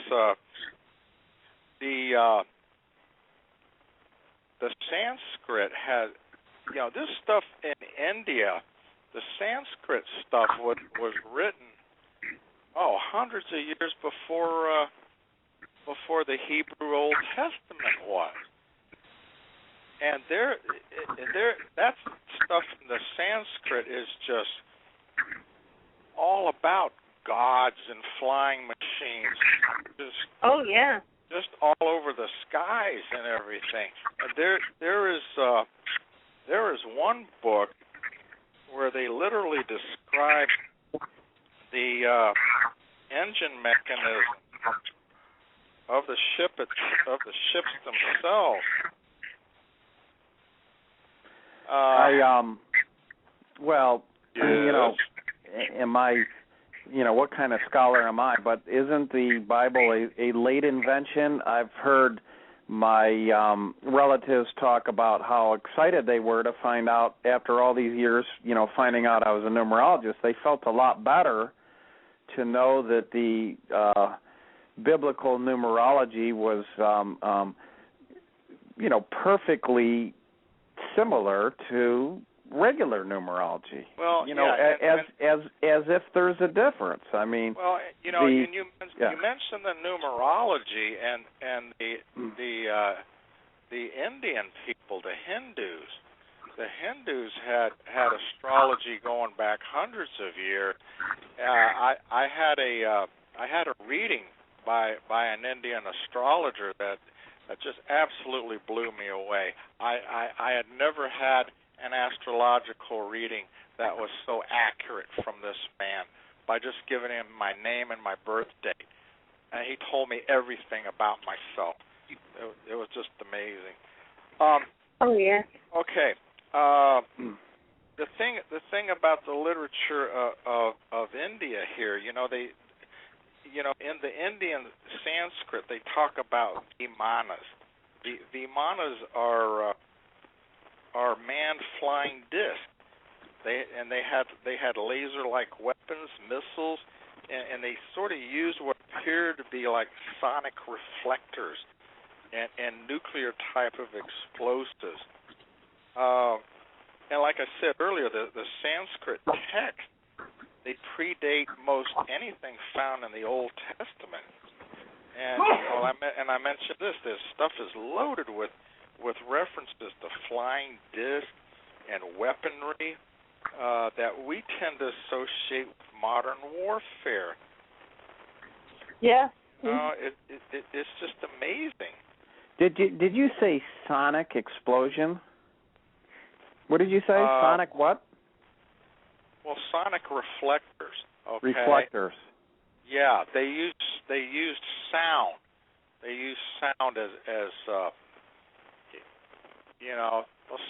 C: the Sanskrit had, this stuff in India, the Sanskrit stuff was written, hundreds of years before the Hebrew Old Testament was. And that stuff in the Sanskrit is just all about gods and flying machines. Just all over the skies and everything. And there is one book where they literally describe the engine mechanism of the ships themselves.
D: Am I, what kind of scholar am I? But isn't the Bible a late invention? I've heard my relatives talk about how excited they were to find out after all these years, finding out I was a numerologist. They felt a lot better to know that the biblical numerology was, perfectly similar to regular numerology.
C: Well,
D: as if there's a difference. I mean,
C: you mentioned the numerology and the Indian people, the Hindus. The Hindus had astrology going back hundreds of years. I had a reading by an Indian astrologer that just absolutely blew me away. I had never had an astrological reading that was so accurate from this man by just giving him my name and my birth date. And he told me everything about myself. It was just amazing. Okay. The thing about the literature of India here, they in the Indian Sanskrit they talk about vimanas. Vimanas are manned flying discs. They had laser-like weapons, missiles, and they sort of used what appeared to be like sonic reflectors and nuclear type of explosives. And like I said earlier, the Sanskrit text, they predate most anything found in the Old Testament. And I mentioned this stuff is loaded with references to flying discs and weaponry that we tend to associate with modern warfare.
A: Yeah.
C: It's just amazing.
D: Did you say sonic explosion? What did you say? Sonic what?
C: Well, sonic reflectors. Okay.
D: Reflectors.
C: Yeah, they used sound. They used sound as well,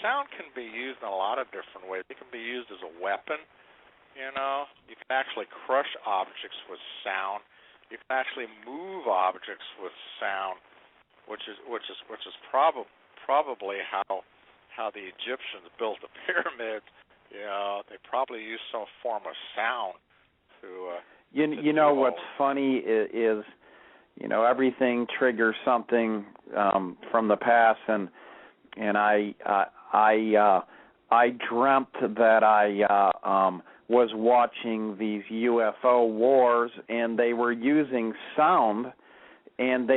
C: sound can be used in a lot of different ways. It can be used as a weapon. You can actually crush objects with sound. You can actually move objects with sound, which is probably how the Egyptians built the pyramids. They probably used some form of sound to.
D: What's funny is everything triggers something from the past, and I dreamt that I was watching these UFO wars, and they were using sound, and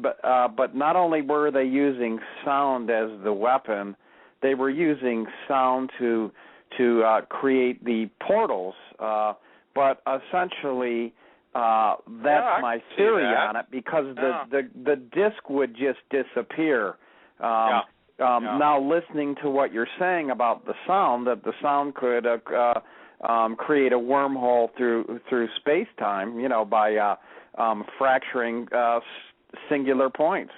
D: but not only were they using sound as the weapon, they were using sound to create the portals. But essentially, that's my theory on it, because the disc would just disappear. Now, listening to what you're saying about the sound, that the sound could create a wormhole through space-time, by fracturing singular points.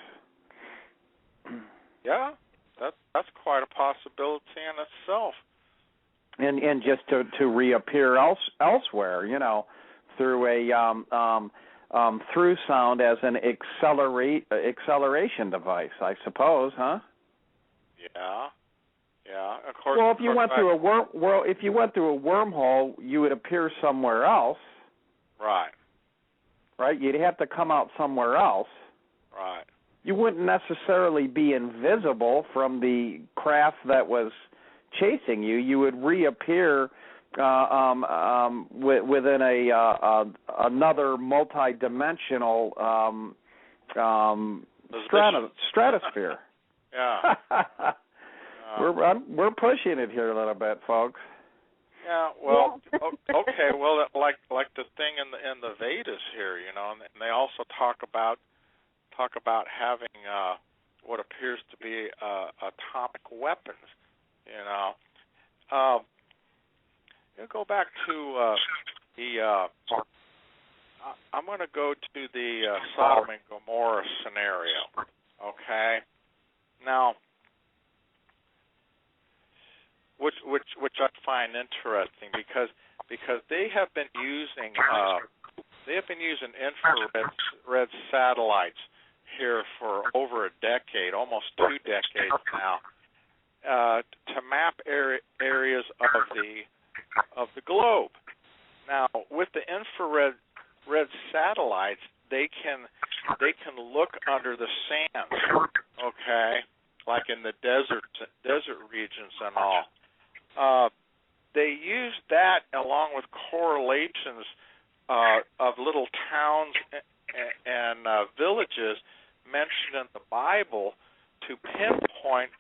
C: Yeah, that's quite a possibility in itself.
D: And just to reappear elsewhere, through a through sound as an acceleration device, I suppose, huh? Yeah. Of course. Well, if you went through a wormhole, you would appear somewhere else.
C: Right.
D: Right. You'd have to come out somewhere else.
C: Right.
D: you wouldn't necessarily be invisible from the craft that was chasing you. You would reappear within another multi-dimensional stratosphere.
C: Yeah.
D: We're pushing it here a little bit, folks.
C: Yeah. Well, okay. Well, like the thing in the Vedas here, you know, and they also talk about having what appears to be atomic weapons. You know, you go back to I'm going to go to the Sodom and Gomorrah scenario. Okay. Now, which I find interesting because they have been using infrared satellites here for over a decade, almost 2 decades now, to map areas of the globe. Now, with the infrared satellites, they can look under the sands, okay, like in the desert regions and all. They use that along with correlations of little towns and villages mentioned in the Bible to pinpoint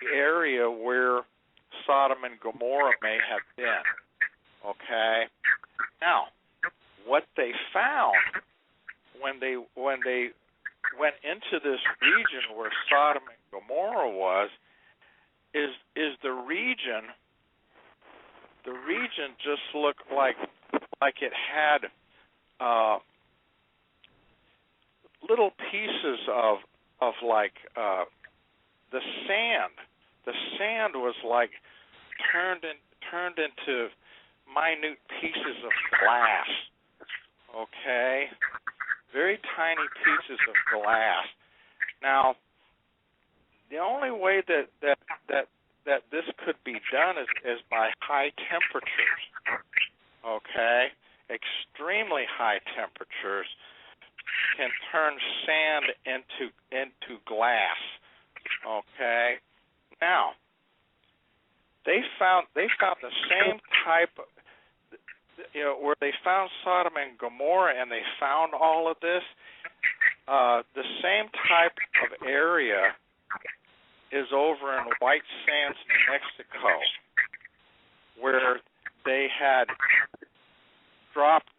C: the area where Sodom and Gomorrah may have been. Okay. Now, what they found when they went into this region where Sodom and Gomorrah was is the region just looked like it had little pieces of like the sand. The sand was like turned into minute pieces of glass. Okay, very tiny pieces of glass. Now, the only way that this could be done is by high temperatures. Okay, extremely high temperatures can turn sand into glass. Okay, now they found the same type of, you know, where they found Sodom and Gomorrah and they found all of this, the same type of area is over in White Sands, New Mexico, where they had dropped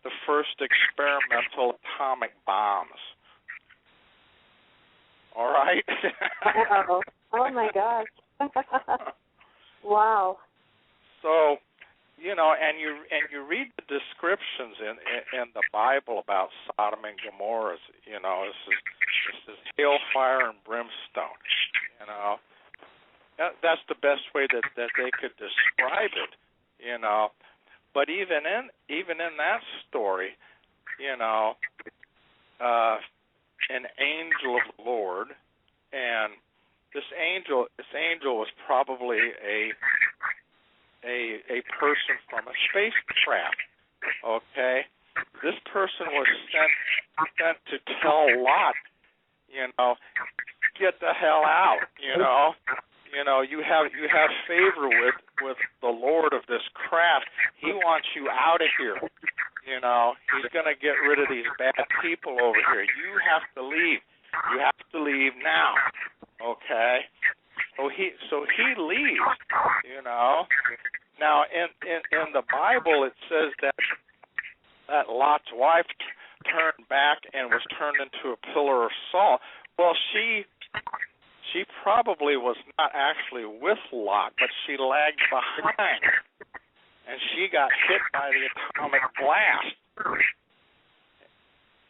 C: the first experimental atomic bombs. All right?
A: Oh my gosh. Wow.
C: So, you know, and you read the descriptions in the Bible about Sodom and Gomorrah. You know, this is hailfire and brimstone. You know, that's the best way that they could describe it. You know, but even in that story, you know, an angel of the Lord, and this angel was probably a person from a spacecraft. Okay, this person was sent to tell Lot, you know, get the hell out. You know, you have favor with the Lord of this craft. He wants you out of here. You know, he's going to get rid of these bad people over here. You have to leave. You have to leave now. Okay. So he leaves. You know. Now in the Bible it says that Lot's wife turned back and was turned into a pillar of salt. Well, she probably was not actually with Lot, but she lagged behind, and she got hit by the atomic blast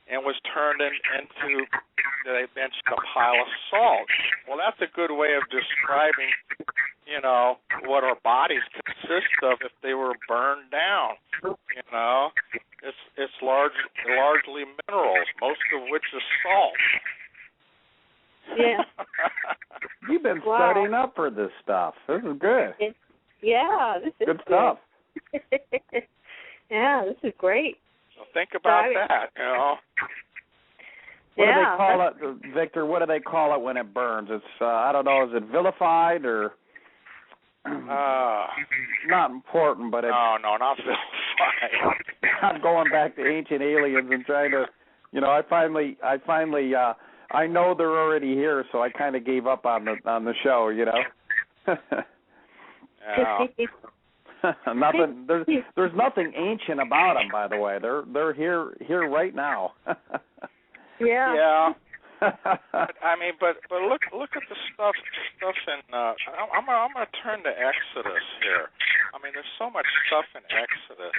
C: and was turned into, they mentioned, a pile of salt. Well, that's a good way of describing, you know, what our bodies consist of if they were burned down. You know, it's largely minerals, most of which is salt.
A: Yeah.
D: You've been studying up for this stuff. This is good.
A: This is
D: good stuff.
A: Yeah, this is great.
C: So think about that, you know.
D: What do they call it, Victor? What do they call it when it burns? It's I don't know. Is it vilified or? Not important, but it's...
C: No, not vilified.
D: I'm going back to ancient aliens and trying to, I finally, I know they're already here, so I kind of gave up on the show, Nothing. There's nothing ancient about them, by the way. They're here right now.
C: Yeah. But look at the stuff in. I'm gonna turn to Exodus here. There's so much stuff in Exodus.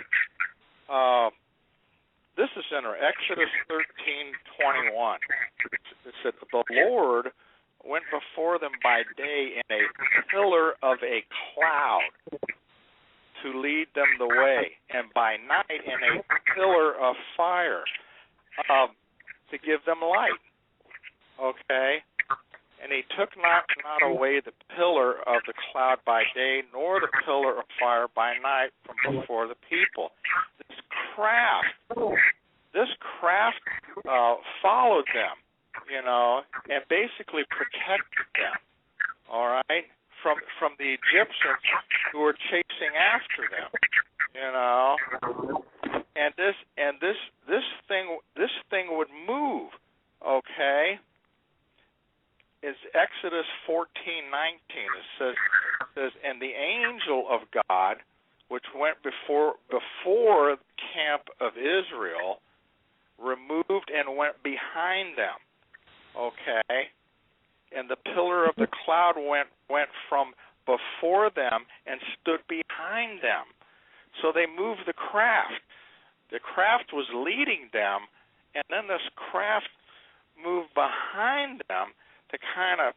C: This is in Exodus 13:21. It said the Lord went before them by day in a pillar of a cloud to lead them the way, and by night in a pillar of fire to give them light. Okay, and he took not away the pillar of the cloud by day, nor the pillar of fire by night from before the people. This craft followed them, and basically protected them. All right, from the Egyptians who were chasing after them, and this thing would move. Okay. Is Exodus 14:19. It says, and the angel of God, which went before the camp of Israel, removed and went behind them. Okay, and the pillar of the cloud went from before them and stood behind them. So they moved the craft. The craft was leading them, and then this craft moved behind them to kind of,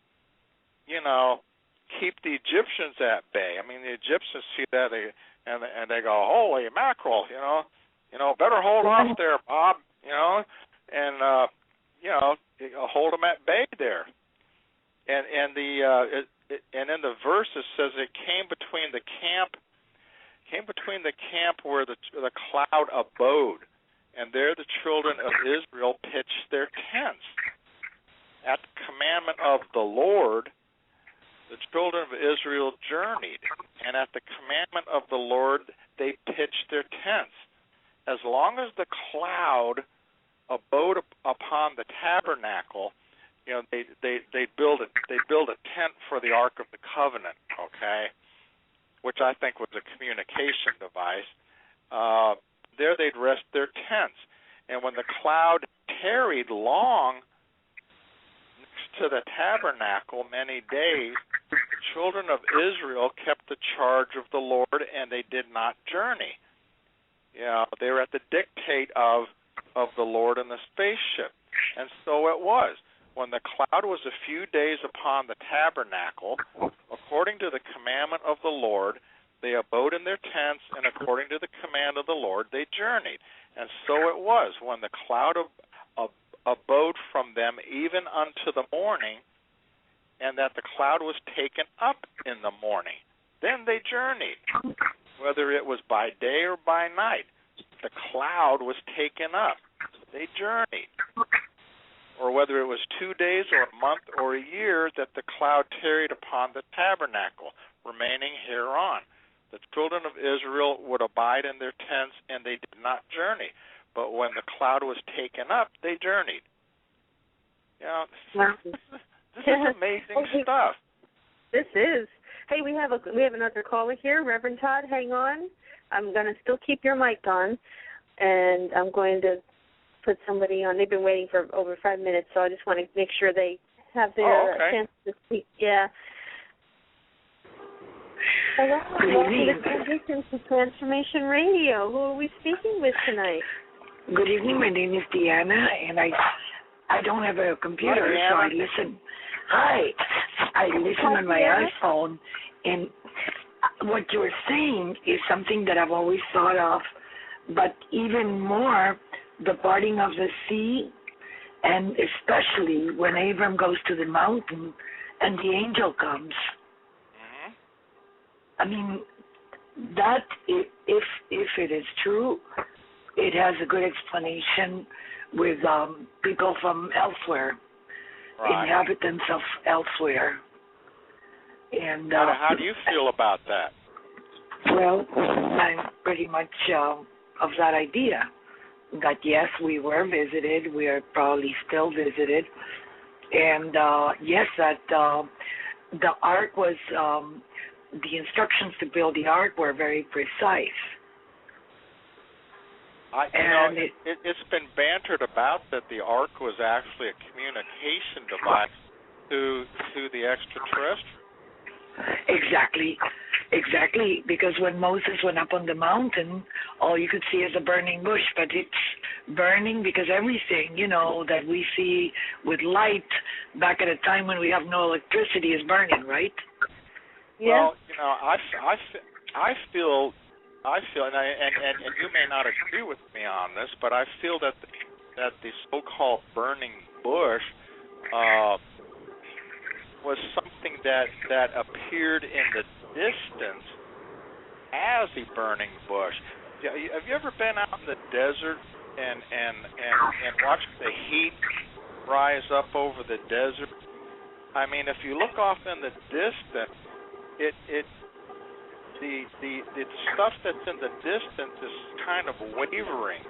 C: keep the Egyptians at bay. The Egyptians see that and they go, holy mackerel, better hold off there, Bob, and hold them at bay there. And in the verse it says it came between the camp where the cloud abode, and there the children of Israel pitched their tents. At the commandment of the Lord, the children of Israel journeyed, and at the commandment of the Lord, they pitched their tents. As long as the cloud abode upon the tabernacle, they build a tent for the Ark of the Covenant, okay, which I think was a communication device. There they'd rest their tents, and when the cloud tarried long to the tabernacle many days, the children of Israel kept the charge of the Lord, and they did not journey. They were at the dictate of the Lord in the spaceship. And so it was. When the cloud was a few days upon the tabernacle, according to the commandment of the Lord, they abode in their tents, and according to the command of the Lord, they journeyed. And so it was. When the cloud abode from them even unto the morning, and that the cloud was taken up in the morning. Then they journeyed, whether it was by day or by night. The cloud was taken up. They journeyed. Or whether it was 2 days or a month or a year that the cloud tarried upon the tabernacle, remaining hereon. The children of Israel would abide in their tents, and they did not journey. But when the cloud was taken up, they journeyed. This is amazing stuff.
A: This is. Hey, we have another caller here, Reverend Todd. Hang on. I'm going to still keep your mic on, and I'm going to put somebody on. They've been waiting for over 5 minutes, so I just want to make sure they have their chance to speak. Yeah. Hello, welcome to Transitions to Transformation Radio. Who are we speaking with tonight?
E: Good evening. My name is Deanna, and I don't have a computer, so I listen. Hi. I listen on my iPhone, and what you're saying is something that I've always thought of, but even more, the parting of the sea, and especially when Abram goes to the mountain and the angel comes. That, if it is true, it has a good explanation with people from elsewhere, inhabitants of elsewhere. And
C: how do you feel about that?
E: Well, I'm pretty much of that idea. That yes, we were visited. We are probably still visited, and yes, that the ark was. The instructions to build the ark were very precise.
C: It's been bantered about that the ark was actually a communication device to the extraterrestrial.
E: Exactly, because when Moses went up on the mountain, all you could see is a burning bush, but it's burning because everything, that we see with light back at a time when we have no electricity is burning, right?
C: Yeah. Well, I feel, and you may not agree with me on this, but I feel that the so-called burning bush was something that appeared in the distance as a burning bush. Have you ever been out in the desert and watched the heat rise up over the desert? I mean, if you look off in the distance, the stuff that's in the distance is kind of wavering,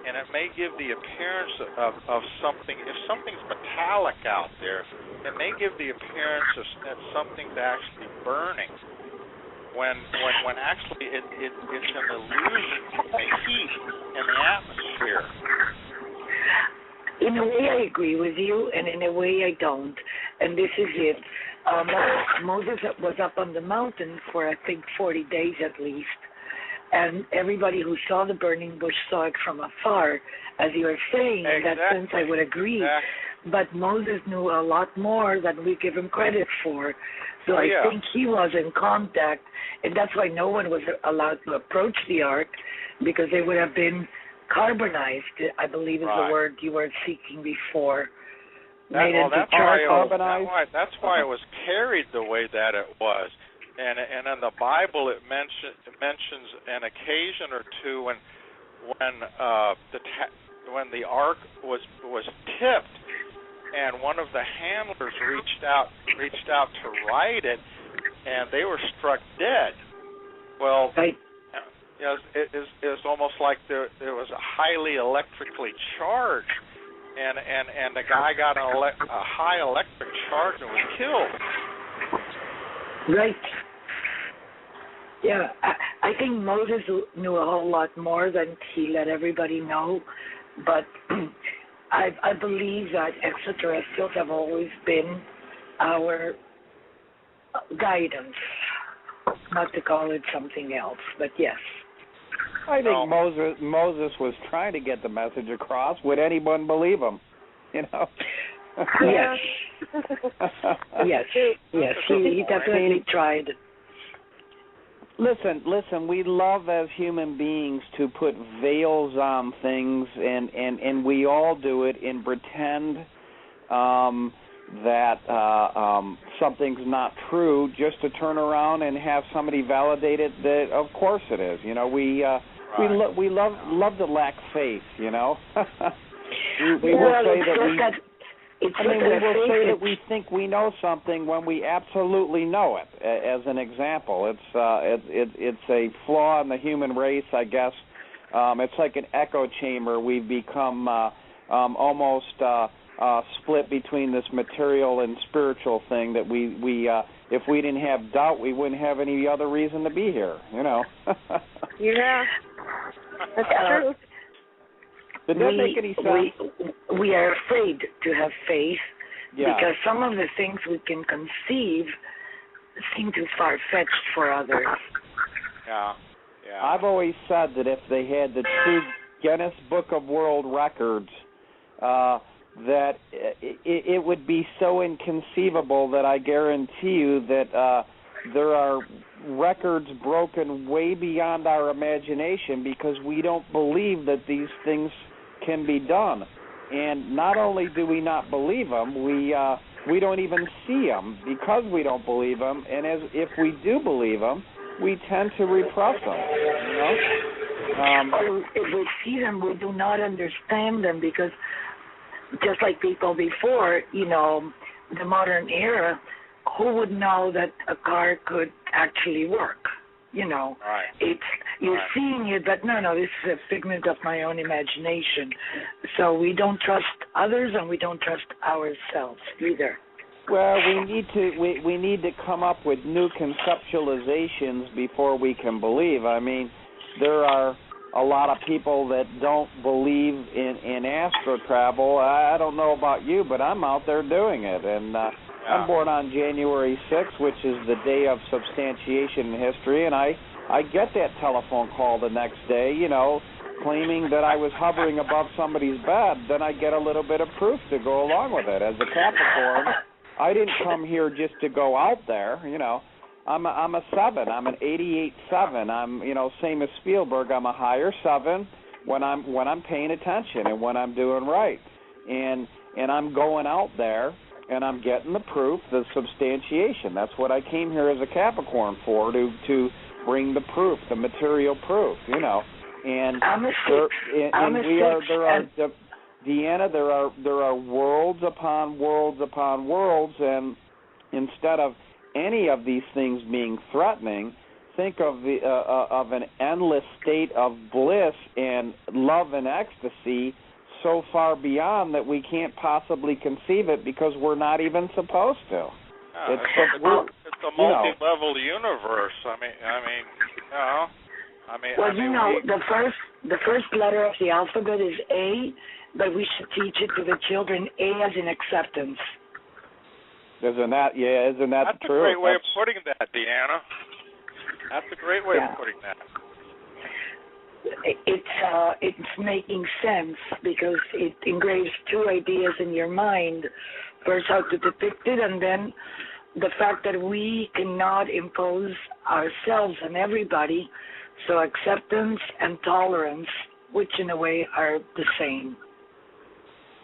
C: and it may give the appearance of something. If something's metallic out there, it may give the appearance that something's actually burning, when actually it's an illusion of the heat in the atmosphere.
E: In a way, I agree with you, and in a way, I don't. And this is it. Moses was up on the mountain for, I think, 40 days at least. And everybody who saw the burning bush saw it from afar. As you are saying, in that sense, I would agree.
C: Exactly.
E: But Moses knew a lot more than we give him credit for. So I think he was in contact, and that's why no one was allowed to approach the ark, because they would have been carbonized, I believe is the word you were seeking before.
C: That's why it was carried the way that it was. And in the Bible, it mentions an occasion or two when the ark was tipped, and one of the handlers reached out to right it, and they were struck dead. Well, it's almost like there was a highly electrically charged, and the guy got a high electric charge and was killed.
E: Right. Yeah, I think Moses knew a whole lot more than he let everybody know, but I believe that extraterrestrials have always been our guidance, not to call it something else, but yes.
D: I think Moses was trying to get the message across. Would anyone believe him?
E: Yes. Yes, he definitely tried.
D: Listen, we love as human beings to put veils on things, and we all do it and pretend that something's not true just to turn around and have somebody validate it that of course it is. We love to lack faith, we will say that we think we know something when we absolutely know it. As an example, it's a flaw in the human race, I guess. It's like an echo chamber. We've become almost split between this material and spiritual thing that we if we didn't have doubt, we wouldn't have any other reason to be here.
A: Yeah, that's true.
D: Did that make any sense?
E: We are afraid to have faith because some of the things we can conceive seem too far-fetched for others.
C: Yeah.
D: I've always said that if they had the true Guinness Book of World Records, that it would be so inconceivable that I guarantee you that there are records broken way beyond our imagination because we don't believe that these things can be done. And not only do we not believe them, we don't even see them because we don't believe them. And if we do believe them, we tend to repress them.
E: If we see them, we do not understand them because just like people before, the modern era, who would know that a car could actually work? It's you're seeing it, but no, this is a figment of my own imagination. So we don't trust others, and we don't trust ourselves either.
D: Well, we need to come up with new conceptualizations before we can believe. I mean, there are a lot of people that don't believe in astral travel. I don't know about you, but I'm out there doing it, and I'm born on January 6th, which is the day of substantiation in history, and I get that telephone call the next day, claiming that I was hovering above somebody's bed. Then I get a little bit of proof to go along with it. As a Capricorn, I didn't come here just to go out there, I'm a 7. I'm an 88-7. I'm, same as Spielberg. I'm a higher 7 when I'm paying attention and when I'm doing right, and I'm going out there and I'm getting the proof, the substantiation. That's what I came here as a Capricorn for, to bring the proof, the material proof, And
E: I'm a 6.
D: Deanna, there are worlds upon worlds upon worlds, and instead of any of these things being threatening, think of an endless state of bliss and love and ecstasy so far beyond that we can't possibly conceive it because we're not even supposed to.
C: It's a multi-level universe.
E: The first letter of the alphabet is A, but we should teach it to the children. A as in acceptance.
D: Isn't that true?
C: That's a great way of putting that, Deanna. That's a great way of putting that.
E: It's making sense because it engraves two ideas in your mind. First, how to depict it, and then the fact that we cannot impose ourselves on everybody. So acceptance and tolerance, which in a way are the same.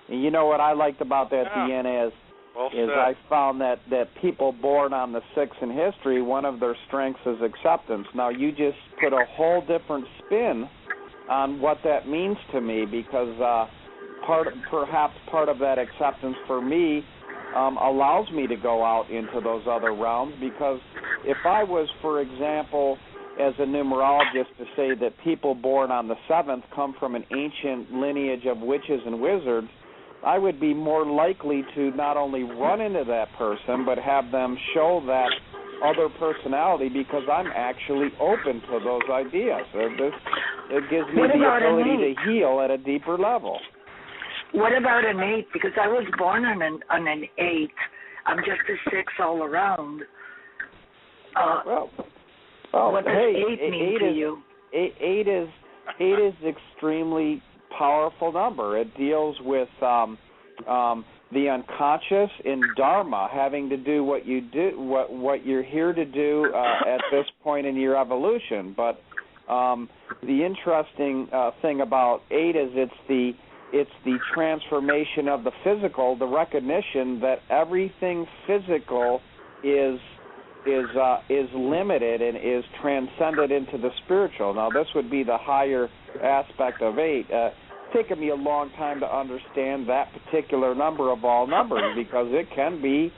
D: And you know what I liked about that, Deanna, is I found that people born on the 6th in history, one of their strengths is acceptance. Now, you just put a whole different spin on what that means to me, because perhaps part of that acceptance for me allows me to go out into those other realms, because if I was, for example, as a numerologist, to say that people born on the 7th come from an ancient lineage of witches and wizards, I would be more likely to not only run into that person, but have them show that other personality, because I'm actually open to those ideas. It gives me the ability to heal at a deeper level.
E: What about an 8? Because I was born on an 8. I'm just a 6 all around. What does 8 mean to you?
D: 8 is extremely powerful number. It deals with the unconscious in Dharma, having to do what you do, what you're here to do at this point in your evolution. But the interesting thing about 8 is it's the transformation of the physical, the recognition that everything physical is limited and is transcended into the spiritual. Now, this would be the higher aspect of 8. It's taken me a long time to understand that particular number of all numbers, because it can be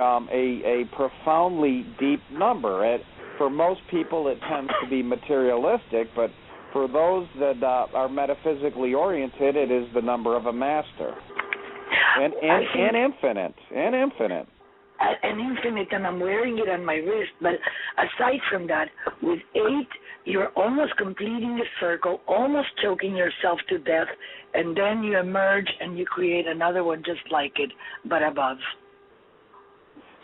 D: a profoundly deep number. For most people, it tends to be materialistic, but for those that are metaphysically oriented, it is the number of a master, and infinite.
E: An infinite, and I'm wearing it on my wrist. But aside from that, with 8, you're almost completing the circle, almost choking yourself to death, and then you emerge and you create another one just like it, but above.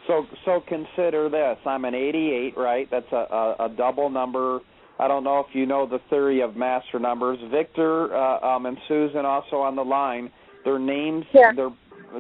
D: So consider this. I'm an 88, right? That's a double number. I don't know if you know the theory of master numbers. Victor and Susan also on the line, their names,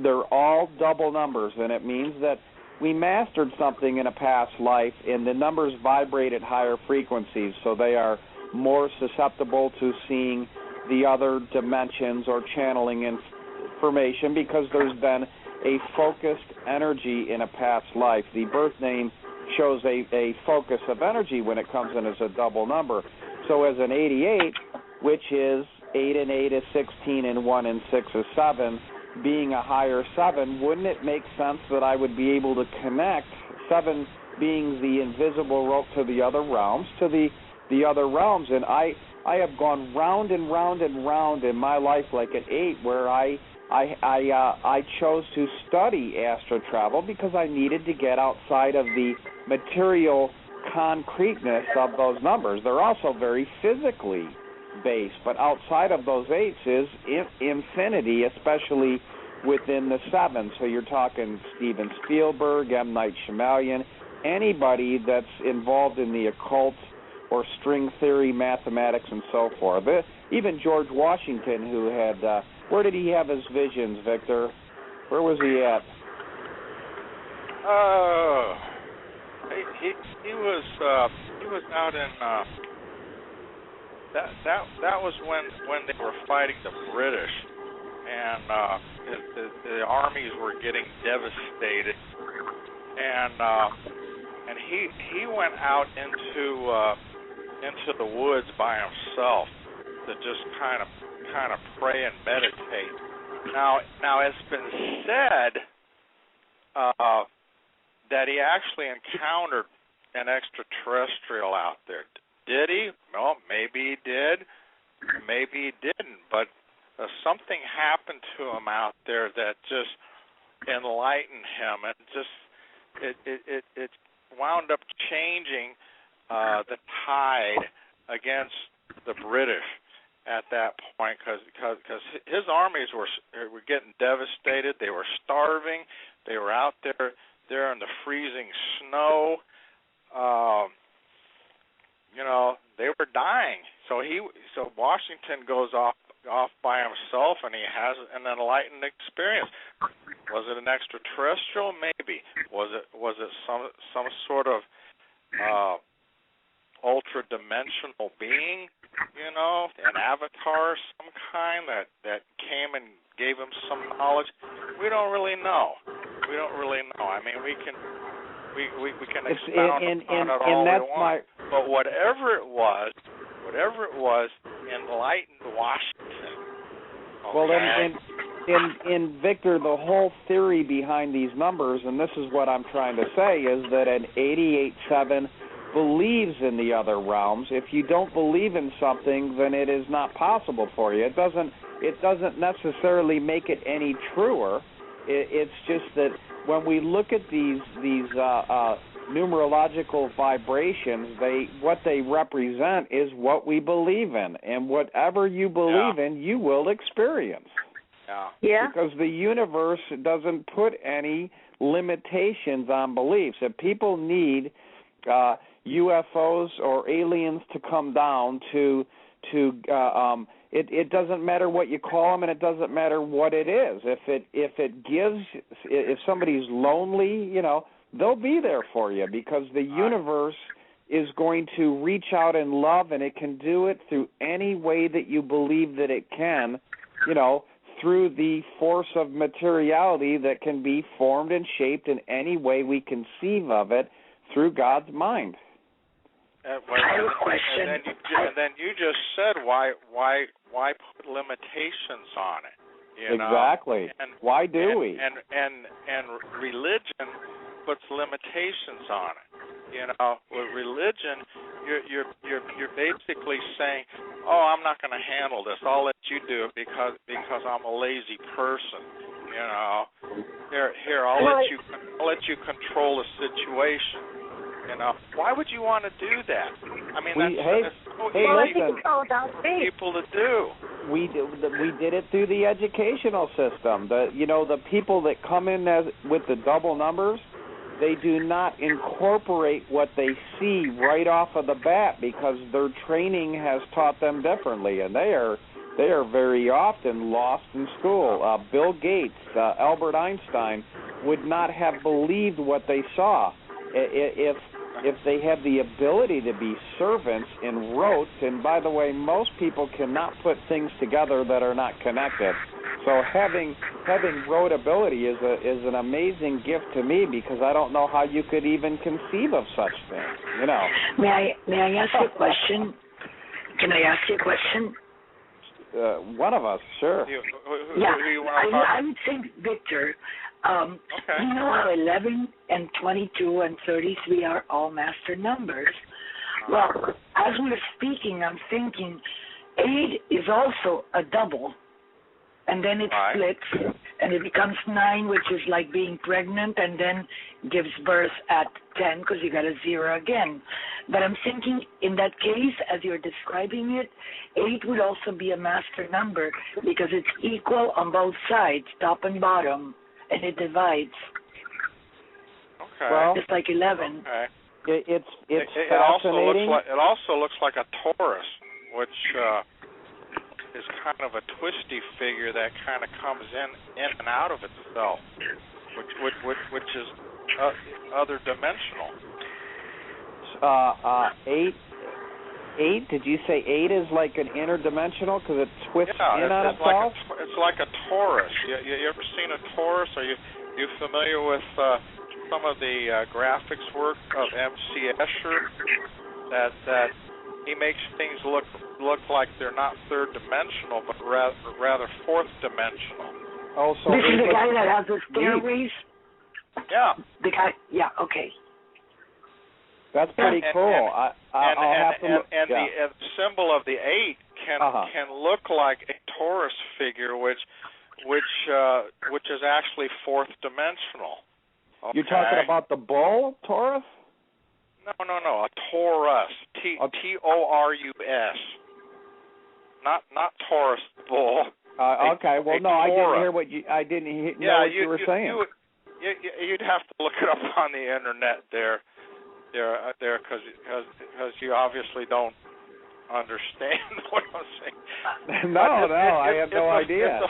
D: they're all double numbers, and it means that we mastered something in a past life, and the numbers vibrate at higher frequencies, so they are more susceptible to seeing the other dimensions or channeling information, because there's been a focused energy in a past life. The birth name shows a focus of energy when it comes in as a double number. So as an 88, which is 8 and 8 is 16 and 1 and 6 is 7, being a higher 7, wouldn't it make sense that I would be able to connect 7 being the invisible rope to the other realms, the other realms? And I have gone round and round and round in my life like an 8, where I chose to study astral travel because I needed to get outside of the material concreteness of those numbers. They're also very physically based, but outside of those 8s is infinity, especially within the 7. So you're talking Steven Spielberg, M. Night Shyamalan, anybody that's involved in the occult or string theory, mathematics, and so forth. Even George Washington, who had, where did he have his visions, Victor? Where was he at?
C: He was out in that was when they were fighting the British, and the armies were getting devastated, and he went out into the woods by himself to just kind of pray and meditate. Now it's been said that he actually encountered an extraterrestrial out there. Did he? Well, maybe he did, maybe he didn't, but something happened to him out there that just enlightened him, and just it wound up changing the tide against the British at that point, because his armies were getting devastated. They were starving. They were out there in the freezing snow. They were dying. So Washington goes off by himself, and he has an enlightened experience. Was it an extraterrestrial? Maybe. Was it some sort of ultra-dimensional being? An avatar of some kind that came and gave him some knowledge? We don't really know. I mean, we can expound on it all we want. But whatever it was, enlightened Washington. Okay?
D: Well, in Victor, the whole theory behind these numbers, and this is what I'm trying to say, is that an 88-7 believes in the other realms. If you don't believe in something, then it is not possible for you. It doesn't necessarily make it any truer. It's just that when we look at these numerological vibrations, what they represent is what we believe in, and whatever you believe in, you will experience.
A: Yeah.
D: Because the universe doesn't put any limitations on beliefs. If people need UFOs or aliens to come down it doesn't matter what you call them, and it doesn't matter what it is. If somebody's lonely, they'll be there for you, because the universe is going to reach out in love, and it can do it through any way that you believe that it can, through the force of materiality that can be formed and shaped in any way we conceive of it through God's mind.
E: I have a question.
C: And then you just said why put limitations on it?
D: Exactly. Why do we?
C: And religion puts limitations on it. With religion, you're basically saying, "Oh, I'm not going to handle this. I'll let you do it because I'm a lazy person." Here, I'll let you control the situation. Why would you want to do that? I mean, that's so easy for people to do.
D: We did it through the educational system. The people that come in with the double numbers, they do not incorporate what they see right off of the bat, because their training has taught them differently, and they are very often lost in school. Bill Gates, Albert Einstein would not have believed what they saw if they had the ability to be servants and rote. And by the way, most people cannot put things together that are not connected. So having rote ability is an amazing gift to me, because I don't know how you could even conceive of such things.
E: May I ask you a question? Can I ask you a question?
D: One of us, sure.
C: Who you want to
E: I would think, Victor,
C: okay.
E: you know how 11 and 22 and 33 are all master numbers? Well, as we're speaking, I'm thinking 8 is also a double, and then it splits, and it becomes 9, which is like being pregnant, and then gives birth at 10 because you got a 0 again. But I'm thinking in that case, as you're describing it, 8 would also be a master number because it's equal on both sides, top and bottom, and it divides.
C: Okay.
D: Well,
E: just like 11.
C: Okay.
D: It's
C: it
D: fascinating.
C: also looks like a Taurus, which is kind of a twisty figure that kind of comes in and out of itself, which is other dimensional.
D: 8. Did you say 8 is like an interdimensional because it twists in on
C: it's
D: itself?
C: It's like a Taurus. You ever seen a Taurus? Are you familiar with some of the graphics work of M.C. Escher? That he makes things look like they're not third dimensional, but rather fourth dimensional.
D: Oh, so
E: this is the guy that has the stairways?
C: Yeah.
E: The guy, yeah, okay.
D: That's pretty cool. I'll have to look.
C: And the symbol of the 8 can look like a Taurus figure, which is actually fourth dimensional. Okay.
D: You're talking about the bull, Taurus?
C: No, a Taurus. T-O-R-U-S. Not Taurus bull.
D: Okay. Well, no, I didn't hear what you. I didn't know what you were saying.
C: You'd have to look it up on the internet there, because you obviously don't understand what I'm saying.
D: No, I have no idea.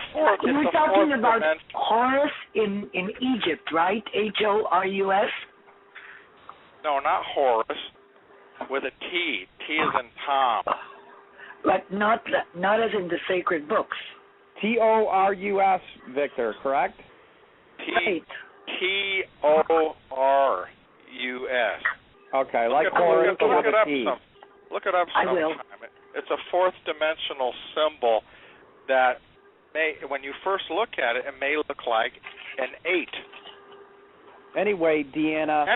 E: You were talking about Horus in Egypt, right? H-O-R-U-S?
C: No, not Horus, with a T. T is in Tom.
E: But not as in the sacred books.
D: T-O-R-U-S, Victor, correct?
C: T-O-R-U-S.
D: Okay, like Horus with a T.
C: Look it up sometime.
E: I will.
C: It's a fourth dimensional symbol that when you first look at it, it may look like an 8.
D: Anyway, Deanna.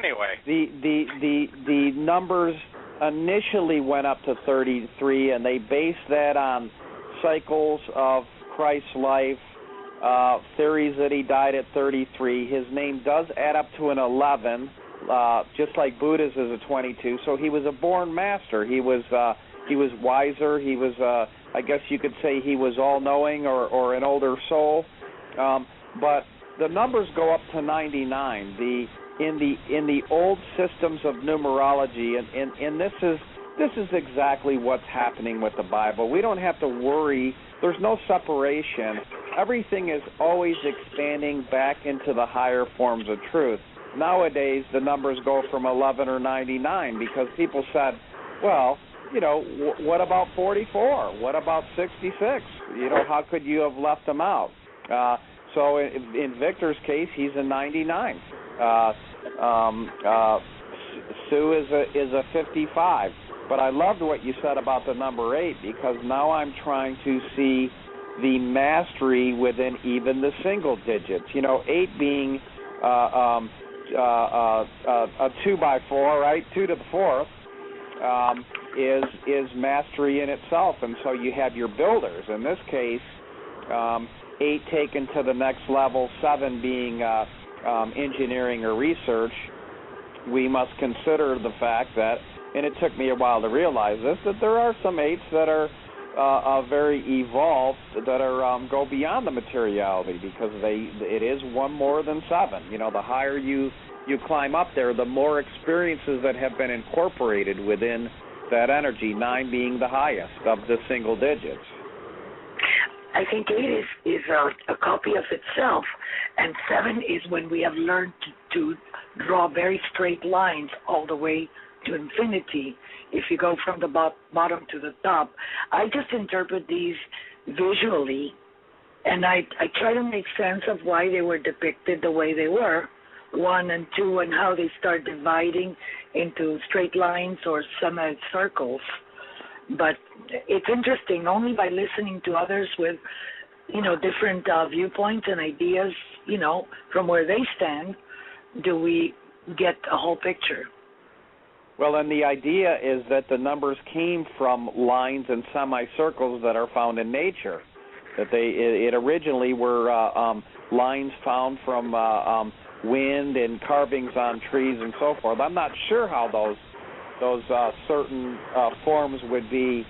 D: The numbers initially went up to 33, and they based that on cycles of Christ's life, theories that he died at 33. His name does add up to an 11. Just like Buddha's is a 22, so he was a born master. He was wiser. He was, I guess you could say, he was all-knowing or an older soul. But the numbers go up to 99. In the old systems of numerology, and this is exactly what's happening with the Bible. We don't have to worry. There's no separation. Everything is always expanding back into the higher forms of truth. Nowadays, the numbers go from 11 or 99 because people said, well, what about 44? What about 66? How could you have left them out? So in Victor's case, he's a 99. Sue is a 55. But I loved what you said about the number 8 because now I'm trying to see the mastery within even the single digits. 8 being a 2 by 4, right? 2 to the 4th is mastery in itself, and so you have your builders. In this case, 8 taken to the next level, 7 being engineering or research. We must consider the fact that, and it took me a while to realize this, that there are some 8s that are very evolved that are go beyond the materiality because it is one more than 7. The higher you climb up there, the more experiences that have been incorporated within that energy, 9 being the highest of the single digits.
E: I think 8 is a copy of itself, and 7 is when we have learned to draw very straight lines all the way to infinity. If you go from the bottom to the top, I just interpret these visually, and I try to make sense of why they were depicted the way they were, 1 and 2, and how they start dividing into straight lines or semicircles. But it's interesting. Only by listening to others with, different viewpoints and ideas, from where they stand, do we get a whole picture.
D: Well, and the idea is that the numbers came from lines and semicircles that are found in nature. That it originally were lines found from wind and carvings on trees and so forth. I'm not sure how those certain forms would be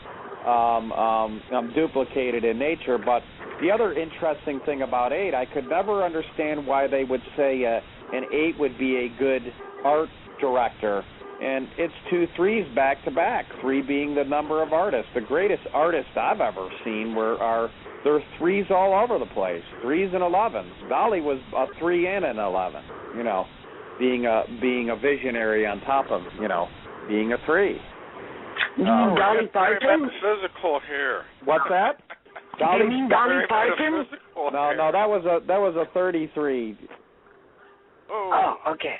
D: duplicated in nature, but the other interesting thing about 8, I could never understand why they would say an 8 would be a good art director. And it's 2 3s back to back, 3 being the number of artists. The greatest artists I've ever seen there are 3s all over the place, 3s and 11s. Dali was a 3 and an 11, being a visionary on top of, being a 3.
E: Dolly Parton?
C: Metaphysical here.
D: What's that?
E: You mean Dolly Parton?
D: No, that was a 33.
E: Oh, okay.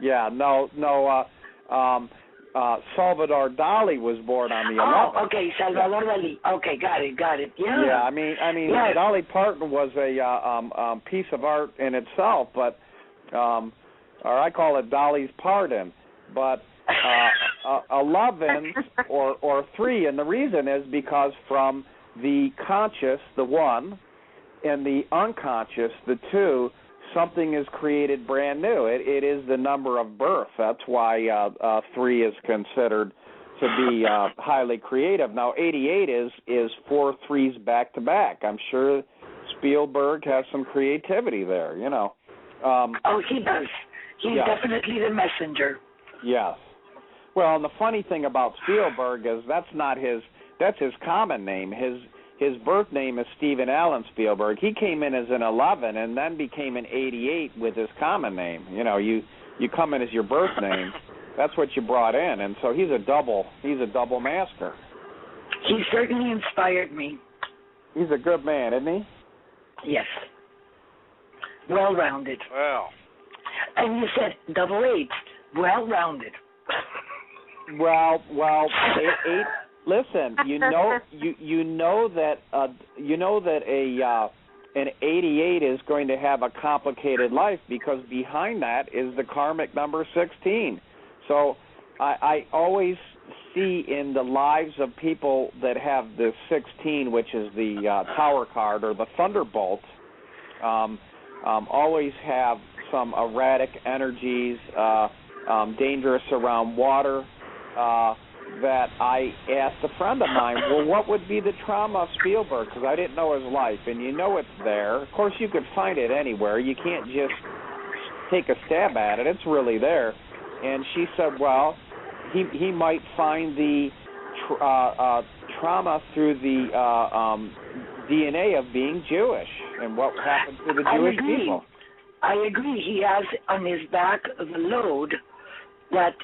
D: Yeah, no. Salvador Dali was born on the 11th.
E: Oh, okay, Salvador Dali. Okay, got it. Yeah.
D: Yeah, I mean, yes. Dolly Parton was a piece of art in itself, but or I call it Dolly's Pardon, but 11 or 3, and the reason is because from the conscious, the 1, and the unconscious, the 2, something is created brand new. It is the number of birth. That's why 3 is considered to be highly creative. Now, 88 is 4 3s back to back. I'm sure Spielberg has some creativity there. He
E: does. He's definitely the messenger.
D: Yes. Well, and the funny thing about Spielberg is that's his common name. His birth name is Stephen Allen Spielberg. He came in as an 11 and then became an 88 with his common name. You come in as your birth name. That's what you brought in, and so he's a double master.
E: He certainly inspired me.
D: He's a good man, isn't he?
E: Yes. Well-rounded.
C: Well.
E: And you said 88. Well-rounded.
D: Well, 8. Listen, you know that an 88 is going to have a complicated life because behind that is the karmic number 16. So I always see in the lives of people that have the 16, which is the Tower card or the Thunderbolt, always have some erratic energies, dangerous around water. That I asked a friend of mine, well, what would be the trauma of Spielberg? Because I didn't know his life, and it's there. Of course, you could find it anywhere. You can't just take a stab at it. It's really there. And she said, well, he might find the trauma through the DNA of being Jewish and what happened to the Jewish people.
E: I agree. He has on his back the load that,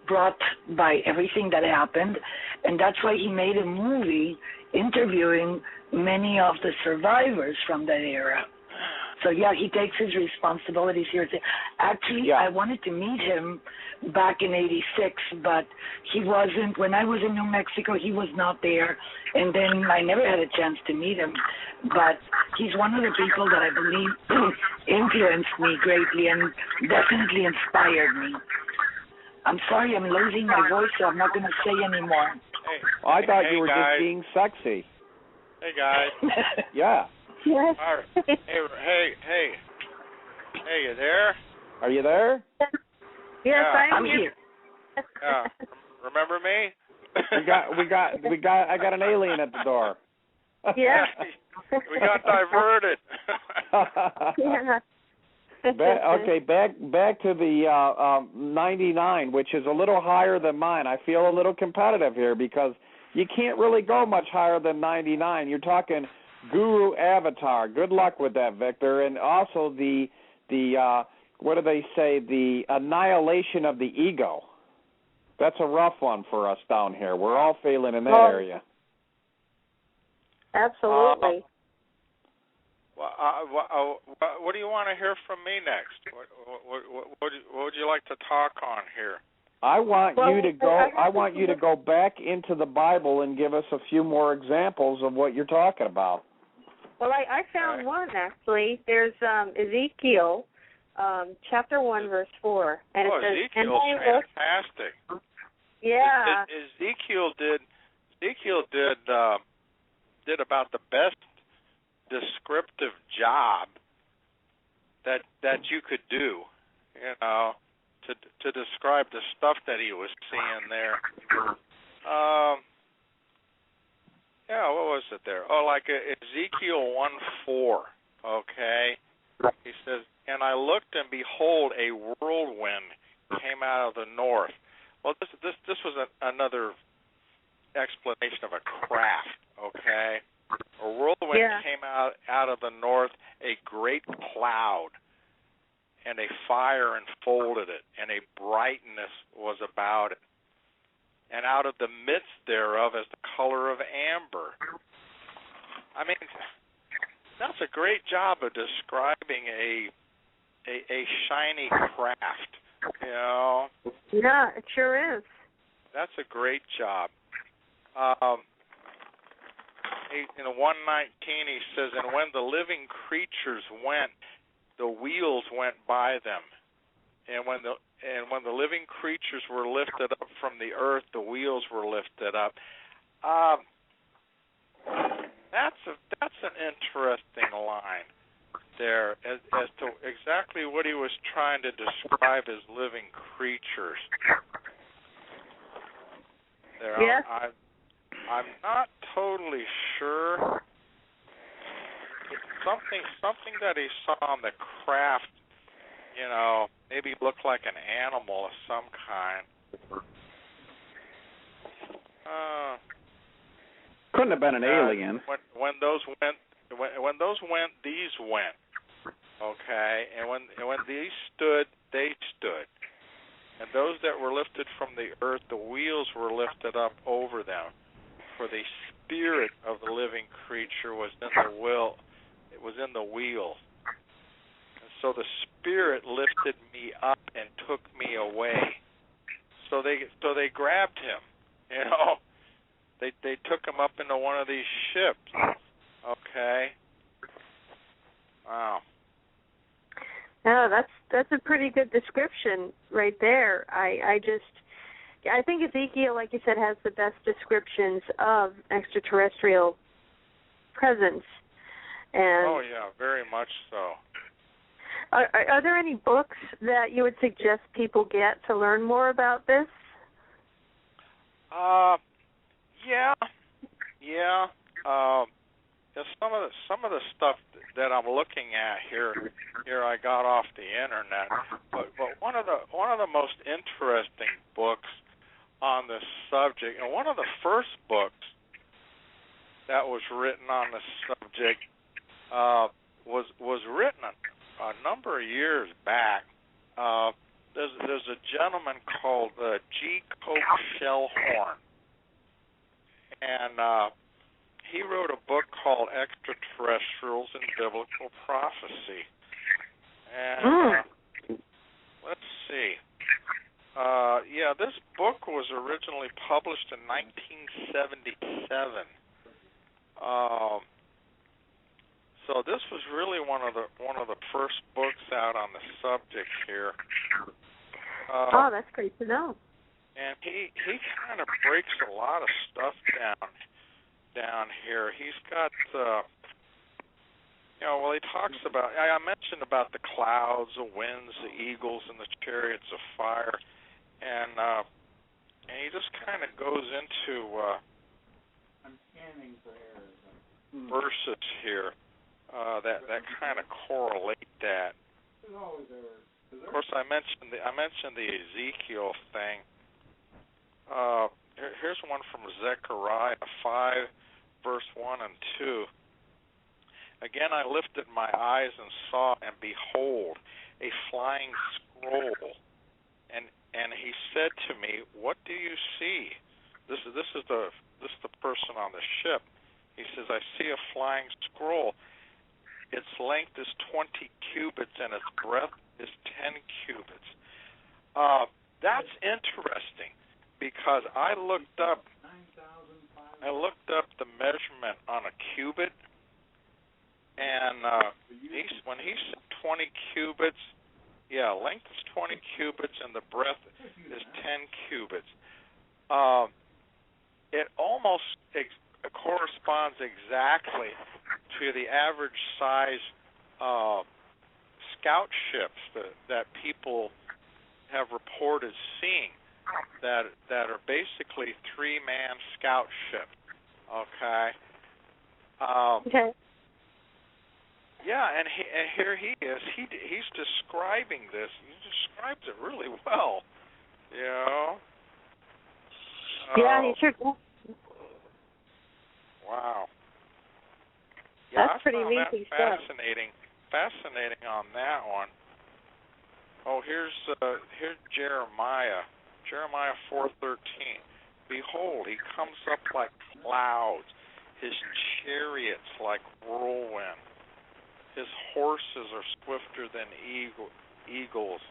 E: brought by everything that happened. And that's why he made a movie interviewing many of the survivors from that era. So, yeah, he takes his responsibilities here. Actually, I wanted to meet him back in 86, but he wasn't. When I was in New Mexico, he was not there. And then I never had a chance to meet him. But he's one of the people that I believe influenced me greatly and definitely inspired me. I'm sorry, I'm losing my voice, so I'm not going to say anymore.
C: Hey,
D: I thought you were
C: guys.
D: just being sexy.
C: Hey, guys.
D: Yeah.
A: Yes.
C: Hey, you there?
D: Are you there?
A: Yes,
C: Yeah.
A: I'm here.
C: Yeah. Remember me?
D: I got an alien at the door.
A: Yeah.
C: We got diverted.
A: Yeah.
D: Back to the 99, which is a little higher than mine. I feel a little competitive here because you can't really go much higher than 99. You're talking Guru Avatar. Good luck with that, Victor. And also the what do they say? The annihilation of the ego. That's a rough one for us down here. We're all failing in that area.
A: Absolutely.
C: What do you want to hear from me next? What would you like to talk on here?
D: I want you to go back into the Bible and give us a few more examples of what you're talking about.
A: Well, I found one, actually. There's Ezekiel, chapter 1, verse 4. And it says,
C: Ezekiel's fantastic.
A: Yeah.
C: Ezekiel did about the best descriptive job that you could do, to describe the stuff that he was seeing there. What was it there? Like Ezekiel 1:4. Okay, he says, "And I looked, and behold, a whirlwind came out of the north." Well, this was another explanation of a craft. Okay, a whirlwind came out of the north, a great cloud, and a fire enfolded it, and a brightness was about it. And out of the midst thereof as the color of amber. I mean, that's a great job of describing a shiny craft,
A: Yeah, it sure is.
C: That's a great job. In 1:19 he says, "And when the living creatures went, the wheels went by them. And when the living creatures were lifted up from the earth, the wheels were lifted up." That's an interesting line there as to exactly what he was trying to describe as living creatures. There,
A: yes.
C: I'm not totally sure. Something that he saw on the craft, maybe looked like an animal of some kind.
D: Couldn't have been an alien.
C: When those went, these went. Okay, and when these stood, they stood. And those that were lifted from the earth, the wheels were lifted up over them. For the spirit of the living creature was in the will. It was in the wheel. And so the spirit lifted me up and took me away. So they grabbed him. They took him up into one of these ships. Okay. Wow.
A: No, that's a pretty good description right there. I think Ezekiel, like you said, has the best descriptions of extraterrestrial presence. And
C: very much so.
A: Are there any books that you would suggest people get to learn more about this?
C: Some of the stuff that I'm looking at here I got off the internet. But one of the most interesting books on this subject, and one of the first books that was written on the subject was written a number of years back. There's a gentleman called G. Coke Shellhorn, and he wrote a book called Extraterrestrials in Biblical Prophecy. And let's see. This book was originally published in 1977. So this was really one of the first books out on the subject here.
A: That's great to know.
C: And he kind of breaks a lot of stuff down here. He's got he talks about, I mentioned about the clouds, the winds, the eagles, and the chariots of fire, and he just kind of goes into I'm scanning for errors. Verses here that kind of correlate that. Of course, I mentioned the Ezekiel thing. Here's one from Zechariah 5, verse 1 and 2. Again, I lifted my eyes and saw, and behold, a flying scroll. And he said to me, "What do you see?" This is the person on the ship. He says, "I see a flying scroll. Its length is 20 cubits, and its breadth is 10 cubits." That's interesting. I looked up the measurement on a cubit, and when he said 20 cubits, yeah, length is 20 cubits and the breadth is 10 cubits. It almost corresponds exactly to the average size scout ships that people have reported seeing, that are basically 3-man scout ships. Okay.
A: Okay.
C: Yeah, and here he is. He's describing this. He describes it really well. You know.
A: Yeah, he sure does.
C: Wow. Yeah,
A: That's pretty amazing stuff.
C: Fascinating on that one. Oh, here's Jeremiah. Jeremiah 4:13. Behold, he comes up like clouds, his chariots like whirlwind. His horses are swifter than eagles.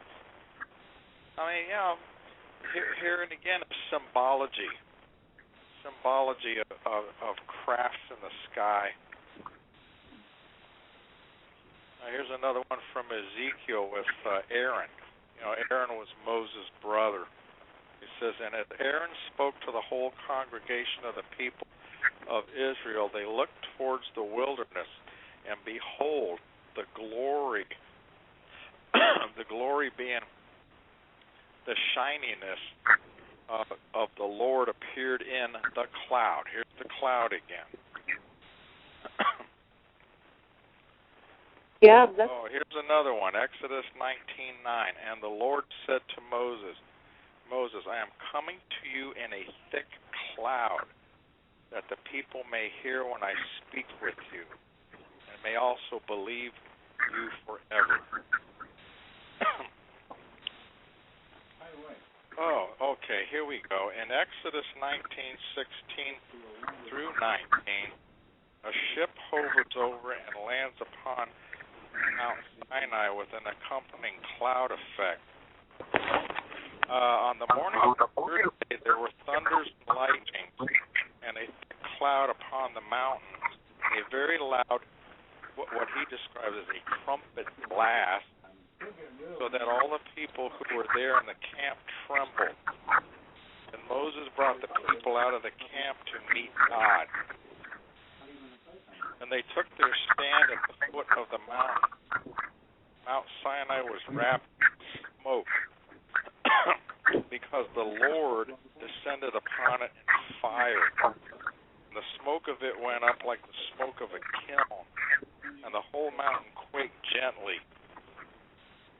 C: I mean, you know, here and again, symbology of crafts in the sky. Now, here's another one from Ezekiel with Aaron. You know, Aaron was Moses' brother. He says, and as Aaron spoke to the whole congregation of the people of Israel, they looked towards the wilderness, and behold, the glory being the shininess of the Lord appeared in the cloud. Here's the cloud again.
A: Yeah.
C: Here's another one, Exodus 19:9. And the Lord said to Moses, I am coming to you in a thick cloud, that the people may hear when I speak with you, and may also believe you forever. Oh, okay, here we go. In Exodus 19:16 through 19, a ship hovers over and lands upon Mount Sinai with an accompanying cloud effect. On the morning of the third day, there were thunders and lightnings, and a thick cloud upon the mountains, a very loud, what he described as a trumpet blast, so that all the people who were there in the camp trembled. And Moses brought the people out of the camp to meet God. And they took their stand at the foot of the mountain. Mount Sinai was wrapped in smoke, because the Lord descended upon it in fire. And the smoke of it went up like the smoke of a kiln, and the whole mountain quaked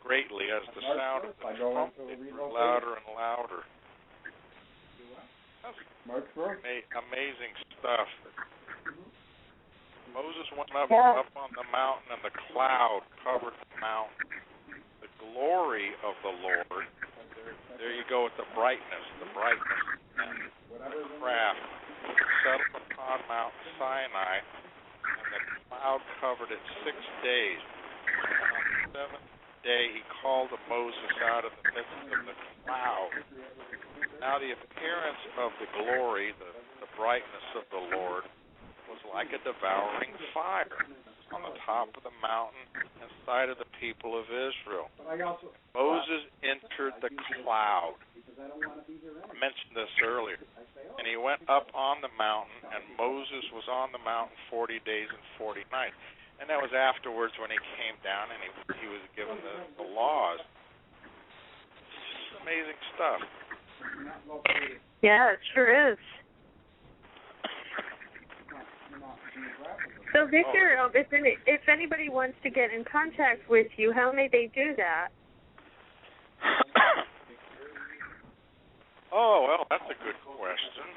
C: greatly as the sound of the trumpet grew louder and louder. That's amazing stuff. Moses went up on the mountain, and the cloud covered the mountain. The glory of the Lord, there you go with the brightness and the craft, settled upon Mount Sinai, and the cloud covered it 6 days. And on the seventh day he called to Moses out of the midst of the cloud. Now the appearance of the glory, the brightness of the Lord, was like a devouring fire on the top of the mountain and sight of the people of Israel. Moses entered the cloud. I mentioned this earlier. And he went up on the mountain, and Moses was on the mountain 40 days and 40 nights. And that was afterwards when he came down and he was given the laws. It's amazing stuff.
A: Yeah, it sure is. So, Victor, if anybody wants to get in contact with you, how may they do that?
C: Oh, well, that's a good question.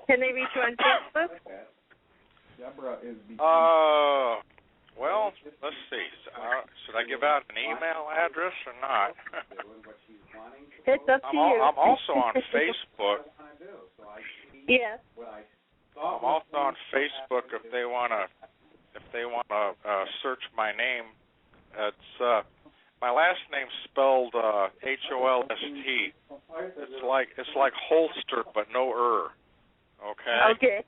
A: Can they reach you on Facebook?
C: Well, let's see. Should I give out an email address or not?
A: It's up to you.
C: I'm also on Facebook.
A: Yeah.
C: I'm also on Facebook if they wanna search my name. It's my last name's spelled Holst. It's like Holster, but no Okay.
A: Okay.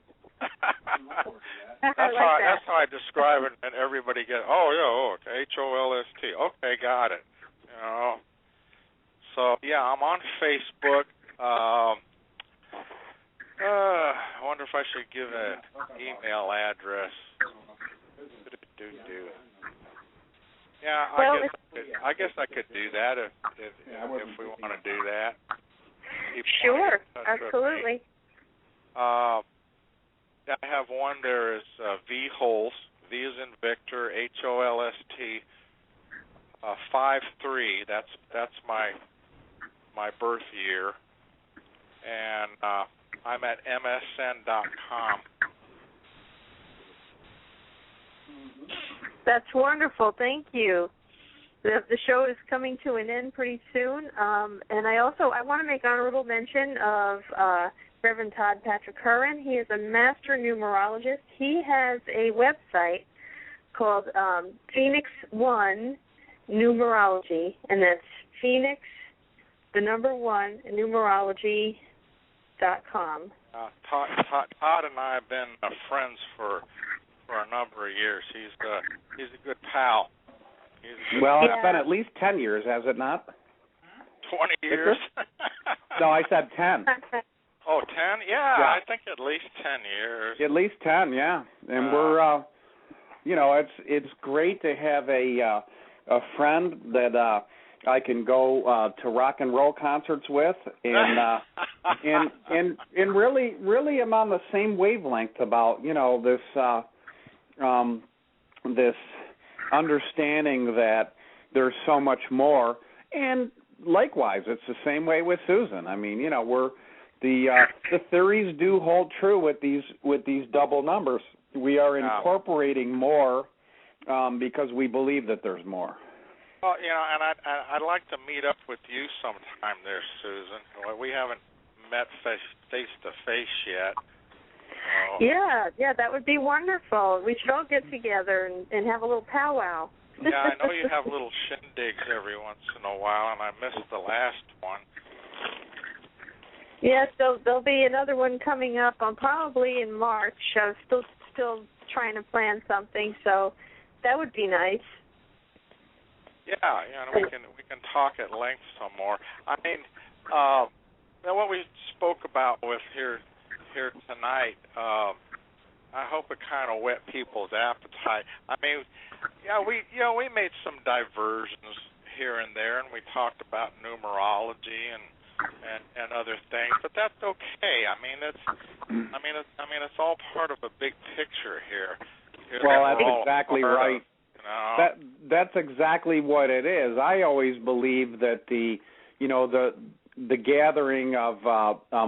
C: That's how I describe it, and everybody gets. Okay, Holst. Okay, got it. So yeah, I'm on Facebook. I wonder if I should give an email address. Yeah, I guess I could do that if we want to do that.
A: Sure, absolutely.
C: I have one there is V Holst, V is in Victor, Holst, 53. That's my birth year, and I'm at msn.com.
A: That's wonderful. Thank you. The show is coming to an end pretty soon, and I want to make honorable mention of Reverend Todd Patrick Curran. He is a master numerologist. He has a website called Phoenix One Numerology, and that's Phoenix, the number 1, numerology.com.
C: Todd and I have been friends for a number of years. He's a good pal.
D: It's been at least 10 years, has it not?
C: 20 years.
D: No, I said 10.
C: Oh, 10? Yeah, I think at least 10 years.
D: At least 10, yeah. And we're, it's great to have a friend that I can go to rock and roll concerts with, and really I'm on the same wavelength about this understanding that there's so much more. And likewise, it's the same way with Susan. I mean, we're the theories do hold true with these double numbers. We are incorporating more because we believe that there's more.
C: Well, and I'd like to meet up with you sometime there, Susan. Well, we haven't met face to face yet.
A: Yeah, that would be wonderful. We should all get together and have a little powwow.
C: Yeah, I know you have little shindigs every once in a while, and I missed the last one.
A: Yeah, so there'll be another one coming up probably in March. I'm still trying to plan something, so that would be nice.
C: Yeah, we can talk at length some more. I mean, what we spoke about with here tonight, I hope it kind of whet people's appetite. I mean, we made some diversions here and there, and we talked about numerology and other things, but that's okay. I mean, it's all part of a big picture here.
D: Well, that's exactly right. That's exactly what it is. I always believe that the gathering of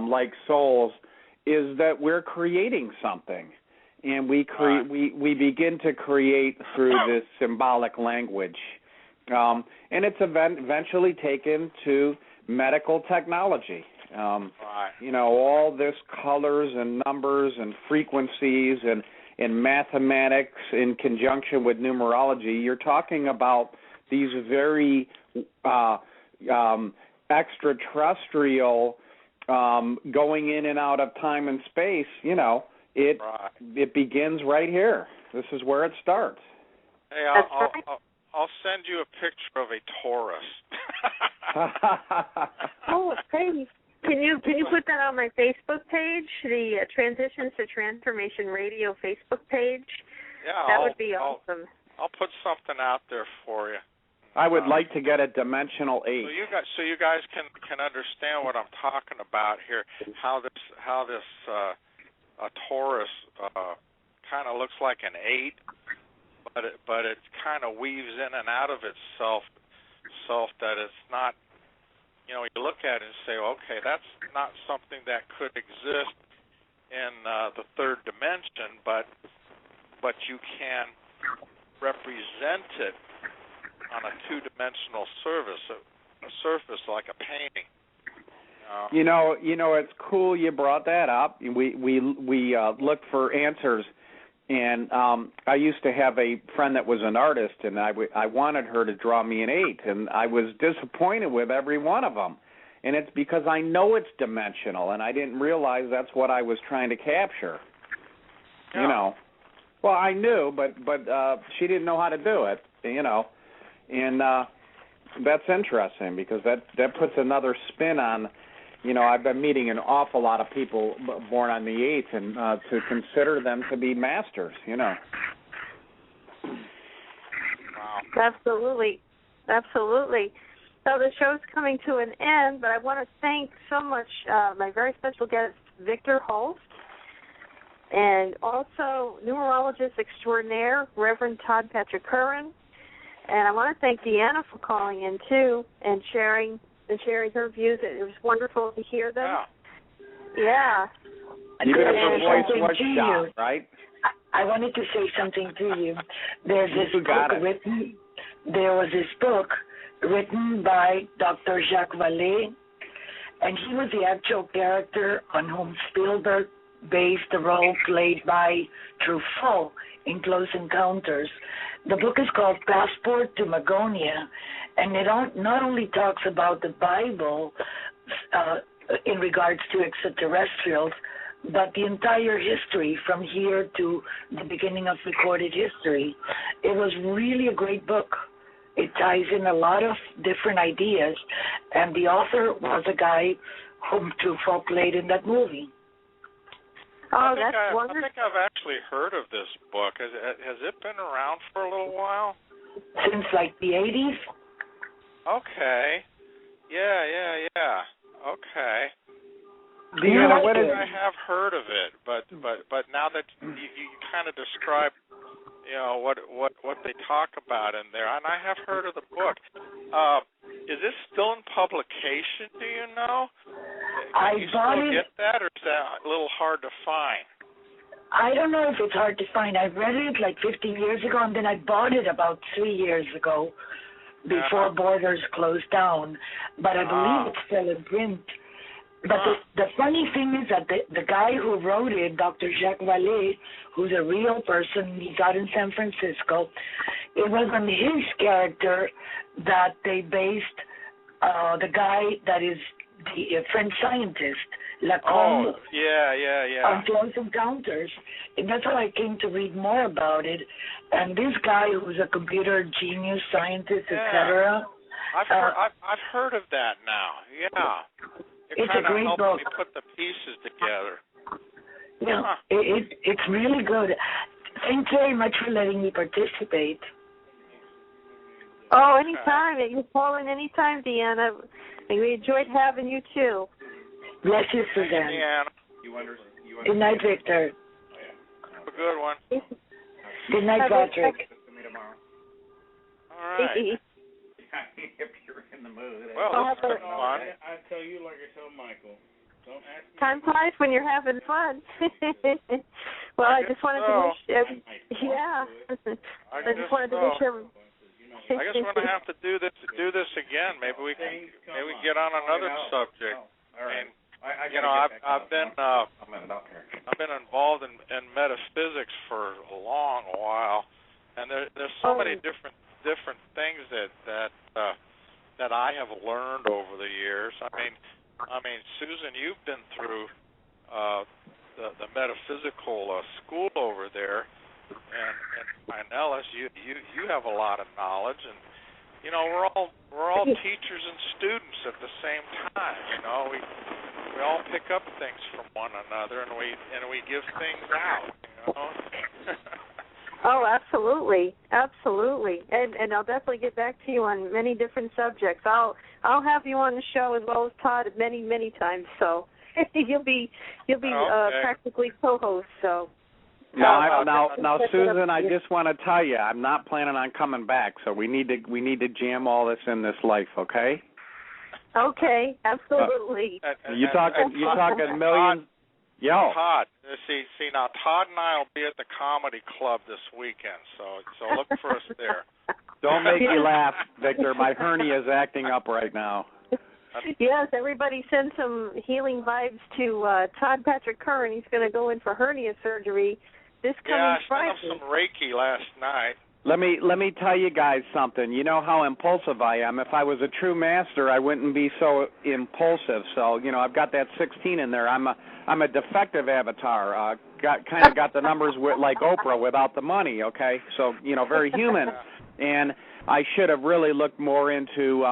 D: like souls is that we're creating something, and we begin to create through this symbolic language, and it's eventually taken to medical technology. All this colors and numbers and frequencies and mathematics in conjunction with numerology. You're talking about these very extraterrestrial going in and out of time and space. It begins right here. This is where it starts.
C: Hey, I'll send you a picture of a Taurus.
A: Oh, hey. Can you put that on my Facebook page, the Transitions to Transformation Radio Facebook page?
C: Yeah,
A: that would be awesome.
C: I'll put something out there for you.
D: I would like to get a dimensional 8.
C: So you guys can understand what I'm talking about here. How this a Taurus kind of looks like an 8, but it kind of weaves in and out of itself, that it's not. You look at it and say, okay, that's not something that could exist in the third dimension, but you can represent it on a two-dimensional surface like a painting.
D: It's cool you brought that up. We look for answers And I used to have a friend that was an artist, and I wanted her to draw me an 8, and I was disappointed with every one of them. And it's because I know it's dimensional, and I didn't realize that's what I was trying to capture.
C: Yeah.
D: You know. Well, I knew, but she didn't know how to do it, you know. And that's interesting because that puts another spin on, you know, I've been meeting an awful lot of people born on the 8th, and to consider them to be masters, you know.
C: Wow.
A: Absolutely. Absolutely. So the show's coming to an end, but I want to thank so much my very special guest, Victor Holst, and also numerologist extraordinaire, Reverend Todd Patrick Curran. And I want to thank Deanna for calling in, too, and sharing her views. It was wonderful to hear them.
E: Yeah.
D: Even if her voice was shot, right?
E: I wanted to say something to you. There was this book written by Dr. Jacques Vallée, and he was the actual character on whom Spielberg based the role played by Truffaut in Close Encounters. The book is called Passport to Magonia, and it not only talks about the Bible in regards to extraterrestrials, but the entire history from here to the beginning of recorded history. It was really a great book. It ties in a lot of different ideas, and the author was a guy whom Truffaut played in that movie.
A: Oh, that's wonderful.
C: I think I've actually heard of this book. Has it been around for a little while?
E: Since like the 80s?
C: Okay. Yeah. Okay.
D: Deanna,
C: I have heard of it, but now that you kind of describe, you know, what they talk about in there, and I have heard of the book. Is this still in publication? Do you know? Can you still get that, or is that a little hard to find?
E: I don't know if it's hard to find. I read it like 15 years ago, and then I bought it about 3 years ago before Borders closed down. But I believe it's still in print. But the funny thing is that the guy who wrote it, Dr. Jacques Vallée, who's a real person, he's out in San Francisco, it was on his character that they based the guy that is the French scientist, Lacombe, on Close Encounters. And that's how I came to read more about it. And this guy, who's a computer genius, scientist, etc.
C: I've heard of that now. Yeah.
E: It's a great book.
C: Me put the pieces together.
E: Yeah, it's really good. Thanks very much for letting me participate.
A: Oh, anytime. You call in anytime, Deanna. We enjoyed having you, too.
E: Bless you, Suzanne.
C: Deanna.
E: Good night, Victor.
C: Have a good one.
E: Good night, Patrick.
C: All right.
D: If you're in the mood.
C: Well, that's been fun.
F: I tell you like I tell Michael. Don't ask me.
A: Time flies when you're having fun. Well, I just wanted to wish I just wanted to wish everyone.
C: I guess we're gonna have to do this again. Maybe we can get on another subject. And I've been involved in metaphysics for a long while, and there's so many different things that I have learned over the years. I mean, Susan, you've been through the metaphysical school over there, and Ellis, you have a lot of knowledge, and you know we're all teachers and students at the same time. You know, we all pick up things from one another, and we give things out. You know.
A: Oh, absolutely, and I'll definitely get back to you on many different subjects. I'll have you on the show as well as Todd many times. So you'll be practically co-host. So
D: now, Susan, I just want to tell you, I'm not planning on coming back. So we need to jam all this in this life, okay?
A: Okay, absolutely.
D: You talking millions. Yo.
C: Todd, see now, Todd and I will be at the Comedy Club this weekend, so look for us there.
D: Don't make me laugh, Victor. My hernia is acting up right now.
A: Yes, everybody send some healing vibes to Todd Patrick Curran. He's going to go in for hernia surgery this coming Friday.
C: I set up some Reiki last night.
D: Let me tell you guys something. You know how impulsive I am. If I was a true master, I wouldn't be so impulsive. So, you know, I've got that 16 in there. I'm a defective avatar. Got the numbers like Oprah without the money, okay? So, you know, very human. And I should have really looked more into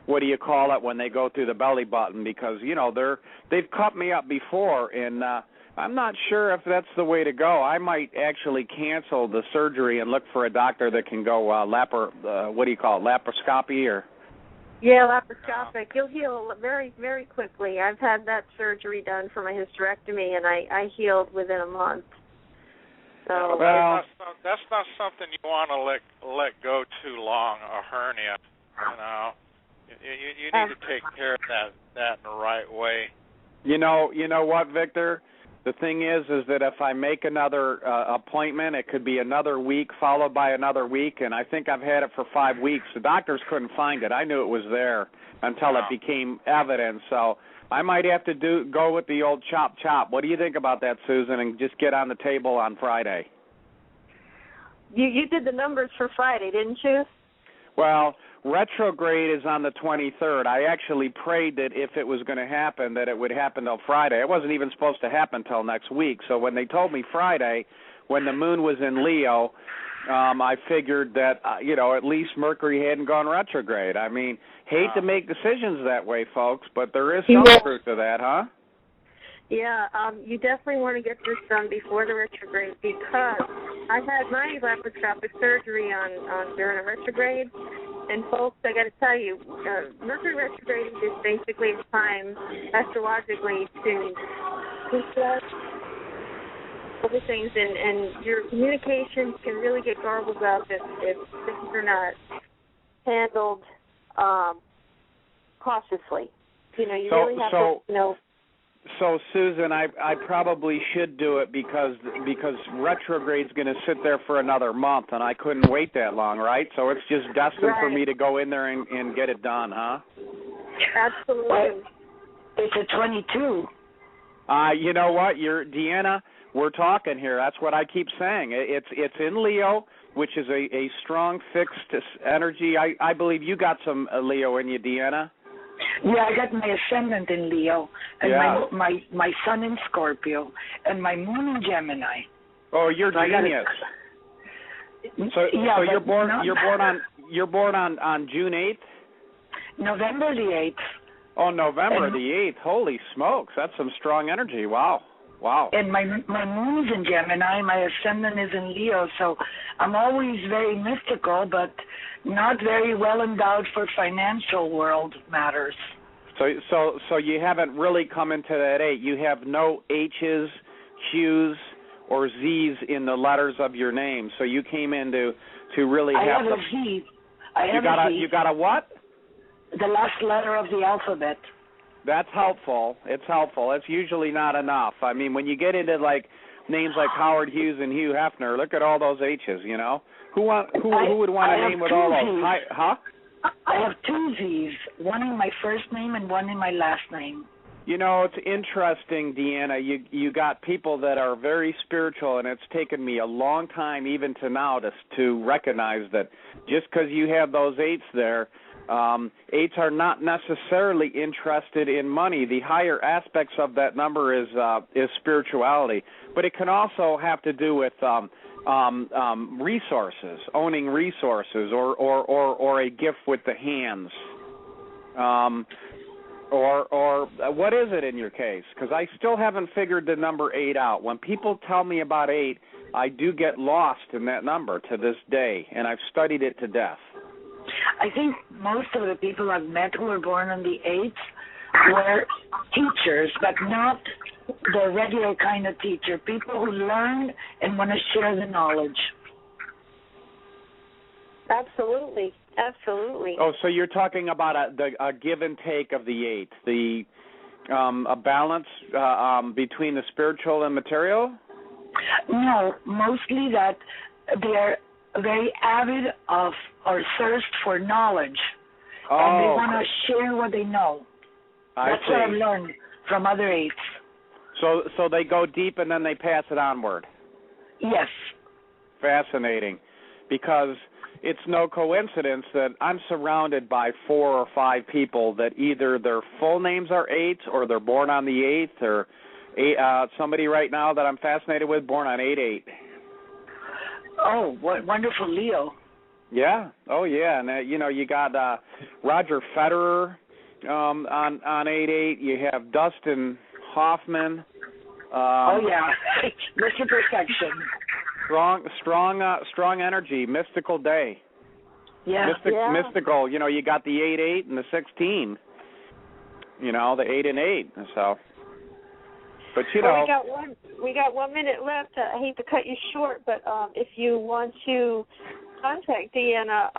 D: what do you call it when they go through the belly button, because, you know, they've cut me up before, and I'm not sure if that's the way to go. I might actually cancel the surgery and look for a doctor that can go laparoscopy or.
A: Yeah, laparoscopic. You'll heal very, very quickly. I've had that surgery done for my hysterectomy, and I healed within a month. So
C: well, that's not something you want to let go too long. A hernia, you know. You need to take care of that in the right way.
D: You know what, Victor? The thing is that if I make another appointment, it could be another week followed by another week, and I think I've had it for 5 weeks. The doctors couldn't find it. I knew it was there until it became evident. So I might have to go with the old chop. What do you think about that, Susan, and just get on the table on Friday?
A: You did the numbers for Friday, didn't you?
D: Well, retrograde is on the 23rd. I actually prayed that if it was going to happen, that it would happen till Friday. It wasn't even supposed to happen till next week. So when they told me Friday, when the moon was in Leo, I figured that, at least Mercury hadn't gone retrograde. I mean, hate to make decisions that way, folks, but there is some truth to that, huh?
A: Yeah, you definitely want to get this done before the retrograde, because I had my laparoscopic surgery on during a retrograde, and folks, I got to tell you, Mercury retrograde is basically a time astrologically to discuss other things, and your communications can really get garbled up if things are not handled cautiously. You really have to.
D: So, Susan, I probably should do it because retrograde's going to sit there for another month, and I couldn't wait that long, right? So it's just destined for me to go in there and get it done, huh?
A: Absolutely.
E: It's a 22.
D: You know what? Deanna, we're talking here. That's what I keep saying. It's in Leo, which is a strong fixed energy. I believe you got some Leo in you, Deanna.
E: Yeah, I got my ascendant in Leo, and my sun in Scorpio, and my moon in Gemini.
D: Oh, you're genius. So you're born on June 8th?
E: November the 8th.
D: Oh, November the 8th. Holy smokes, that's some strong energy. Wow.
E: And my moon is in Gemini, my ascendant is in Leo, so I'm always very mystical, but not very well endowed for financial world matters.
D: So you haven't really come into that 8. You have no H's, Q's, or Z's in the letters of your name. So you came in to really have
E: a Z.
D: You got a what?
E: The last letter of the alphabet.
D: That's helpful. It's helpful. It's usually not enough. I mean, when you get into names like Howard Hughes and Hugh Hefner, look at all those H's. Who would want a name with all those? Huh?
E: I have 2 Z's, one in my first name and one in my last name.
D: It's interesting, Deanna. You got people that are very spiritual, and it's taken me a long time, even to now, to recognize that just because you have those 8s there. 8s are not necessarily interested in money. The higher aspects of that number is spirituality, but it can also have to do with resources, owning resources, or a gift with the hands, or what is it in your case? Because I still haven't figured the number 8 out. When people tell me about 8, I do get lost in that number to this day, and I've studied it to death.
E: I think most of the people I've met who were born on the 8th were teachers, but not the regular kind of teacher, people who learn and want to share the knowledge.
A: Absolutely.
D: Oh, so you're talking about a give and take of the 8, a balance between the spiritual and material?
E: No, mostly that they're very avid of or thirst for knowledge, and they want to share what they know. That's what I've learned from other 8s.
D: So they go deep and then they pass it onward.
E: Yes.
D: Fascinating, because it's no coincidence that I'm surrounded by 4 or 5 people that either their full names are 8 or they're born on the 8th, or somebody right now that I'm fascinated with born on 8/8.
E: Oh, what wonderful Leo.
D: Yeah. Oh, yeah. And you got Roger Federer on 8/8. You have Dustin Hoffman.
E: Oh yeah, Mr. Perfection.
D: Strong energy, mystical day.
E: Yeah.
D: Mystical. You got the 8/8 and the 16. The 8 and 8. So, but
A: well, we got 1 minute left. I hate to cut you short, but if you want to contact Deanna,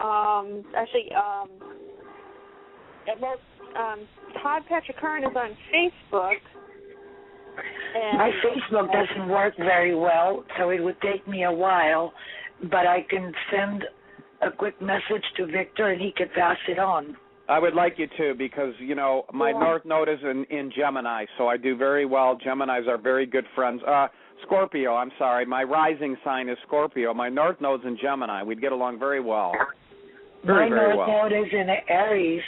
A: Todd Patrick Curran is on Facebook. And
E: my Facebook doesn't work very well, so it would take me a while, but I can send a quick message to Victor and he could pass it on.
D: I would like you to, because, my North Node is in Gemini, so I do very well. Geminis are very good friends. Scorpio, I'm sorry. My rising sign is Scorpio. My North Node's in Gemini. We'd get along very well. Very,
E: my
D: very
E: North
D: well.
E: Node is in Aries,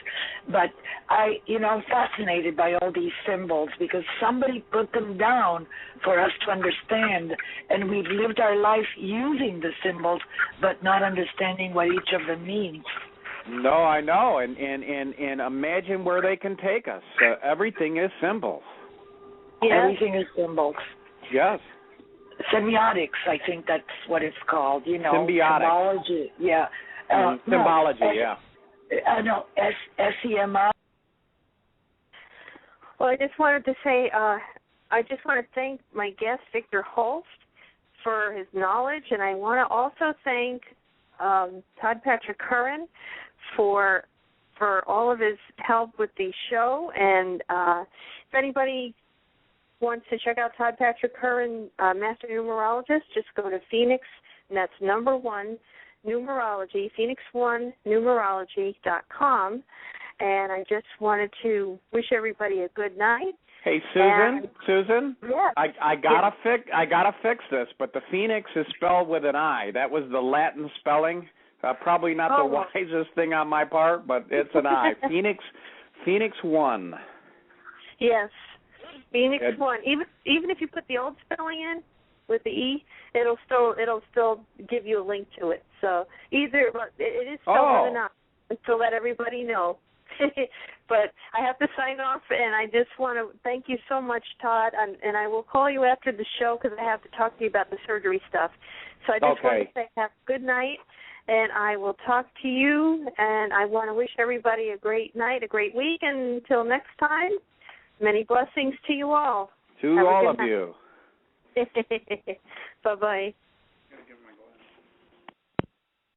E: but I'm fascinated by all these symbols because somebody put them down for us to understand, and we've lived our life using the symbols but not understanding what each of them means.
D: No, I know, and imagine where they can take us. Everything is symbols.
E: Yes. Everything is symbols.
D: Yes.
E: Semiotics, I think that's what it's called.
D: Symbiotic.
E: Symbology. Yeah.
D: Symbology, yeah.
E: No, SEMI.
A: Well, I just wanted to say, I just want to thank my guest, Victor Holst, for his knowledge, and I want to also thank Todd Patrick Curran for all of his help with the show. And if anybody wants to check out Todd Patrick Curran, Master Numerologist, just go to Phoenix, and that's number 1, numerology, phoenix1numerology.com. And I just wanted to wish everybody a good night.
D: Hey, Susan.
A: Yes.
D: I gotta fix this, but the Phoenix is spelled with an I. That was the Latin spelling. Probably not the wisest thing on my part, but it's an I. Phoenix 1.
A: Yes, Phoenix 1. Even if you put the old spelling in with the E, it'll still give you a link to it. So it is spelled with an I, to let everybody know. But I have to sign off, and I just want to thank you so much, Todd, and I will call you after the show because I have to talk to you about the surgery stuff. So I just want to say have a good night, and I will talk to you, and I want to wish everybody a great night, a great week, and until next time, many blessings to you all.
D: To all of you.
A: Bye-bye.